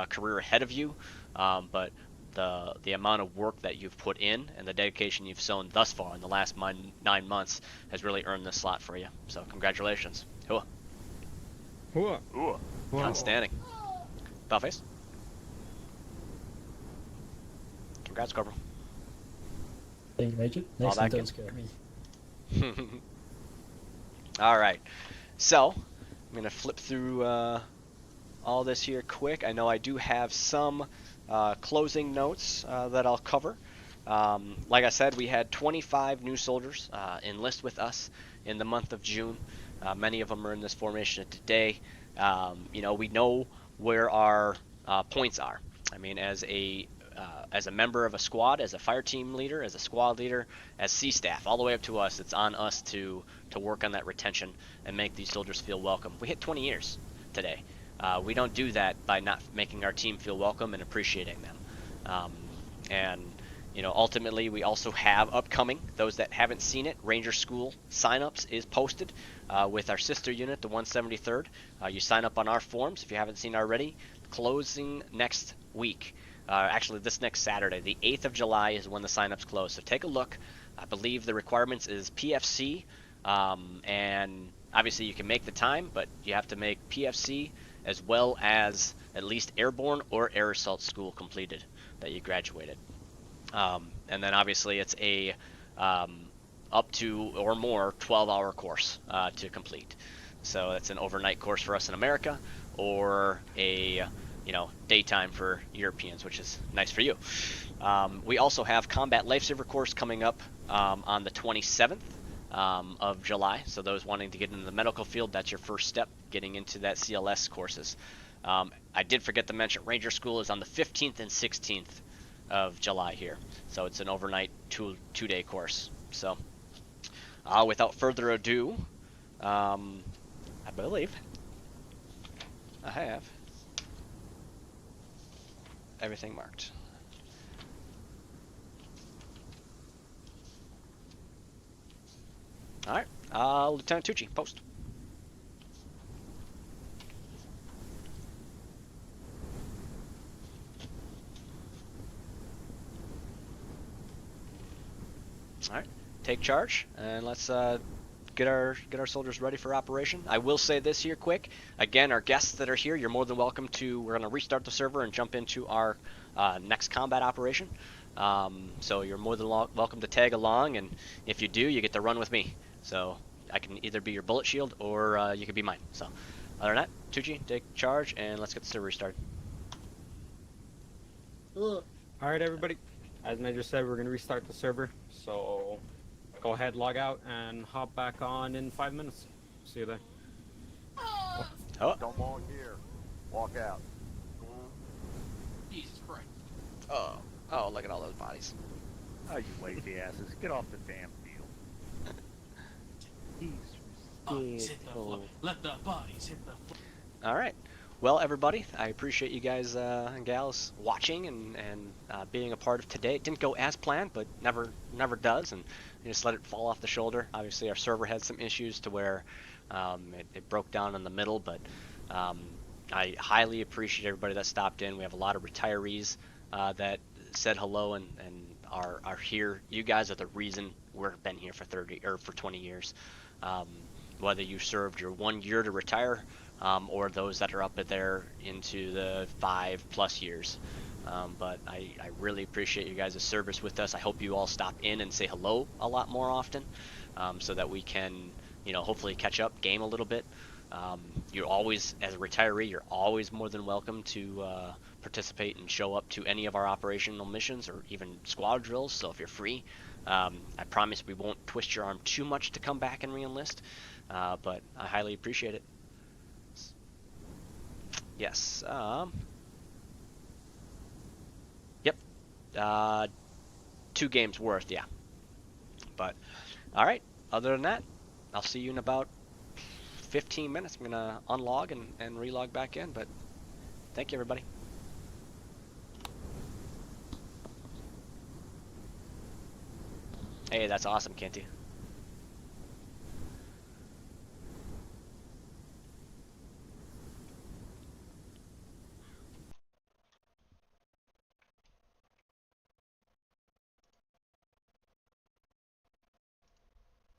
E: career ahead of you, but the amount of work that you've put in and the dedication you've shown thus far in the last 9 months has really earned this slot for you. So congratulations. Hooah.
G: Hooah.
R: Hooah.
E: Outstanding. Bellface. Congrats, Corporal.
T: Thank you, Major. Next one don't scare me.
E: All right. So I'm going to flip through all this here quick. I know I do have some closing notes that I'll cover. Like I said, we had 25 new soldiers enlist with us in the month of June. Many of them are in this formation today. We know where our points are. I mean, as a member of a squad, as a fire team leader, as a squad leader, as C staff, all the way up to us, it's on us to work on that retention and make these soldiers feel welcome. We hit 20 years today. We don't do that by not making our team feel welcome and appreciating them. Ultimately, we also have upcoming, those that haven't seen it, Ranger School signups is posted with our sister unit, the 173rd. You sign up on our forums if you haven't seen already. Closing next week. Actually, this next Saturday, the 8th of July is when the signups close. So take a look. I believe the requirements is PFC, and obviously you can make the time, but you have to make PFC as well as at least airborne or air assault school completed that you graduated. And then obviously it's a up to or more 12-hour course to complete. So that's an overnight course for us in America, or a daytime for Europeans, which is nice for you. We also have Combat Lifesaver course coming up on the 27th of July. So those wanting to get into the medical field, that's your first step, getting into that CLS courses. I did forget to mention Ranger School is on the 15th and 16th of July here. So it's an overnight two-day course. So without further ado, I believe I have everything marked. All right, Lieutenant Tucci, post. All right, take charge, and let's get our soldiers ready for operation. I will say this here quick. Again, our guests that are here, you're more than welcome to. We're going to restart the server and jump into our next combat operation. So you're more than welcome to tag along, and if you do, you get to run with me. So I can either be your bullet shield or you could be mine. So other than that, 2G, take charge, and let's get the server restarted.
G: Alright, everybody. As Major said, we're going to restart the server. So go ahead, log out, and hop back on in 5 minutes. See you there.
E: Oh.
R: Don't log here. Walk out.
H: Jesus Christ.
E: Oh, look at all those bodies.
R: Oh, you lazy asses. Get off the damn field.
H: Bodies hit the floor. Let the bodies hit the floor.
E: All right. Well, everybody, I appreciate you guys and gals watching and being a part of today. It didn't go as planned, but never does, and you just let it fall off the shoulder. Obviously, our server had some issues to where it broke down in the middle, but I highly appreciate everybody that stopped in. We have a lot of retirees that said hello and are here. You guys are the reason we've been here for 20 years. Whether you served your 1 year to retire, or those that are up there into the 5+ years. But I really appreciate you guys' service with us. I hope you all stop in and say hello a lot more often, so that we can, hopefully catch up, game a little bit. You're always, as a retiree, you're always more than welcome to participate and show up to any of our operational missions or even squad drills. So if you're free, I promise we won't twist your arm too much to come back and re-enlist, but I highly appreciate it. Yes. Yep. 2 games worth, yeah. But, alright. Other than that, I'll see you in about 15 minutes. I'm going to unlog and relog back in, but thank you, everybody. Hey, that's awesome, Kenty.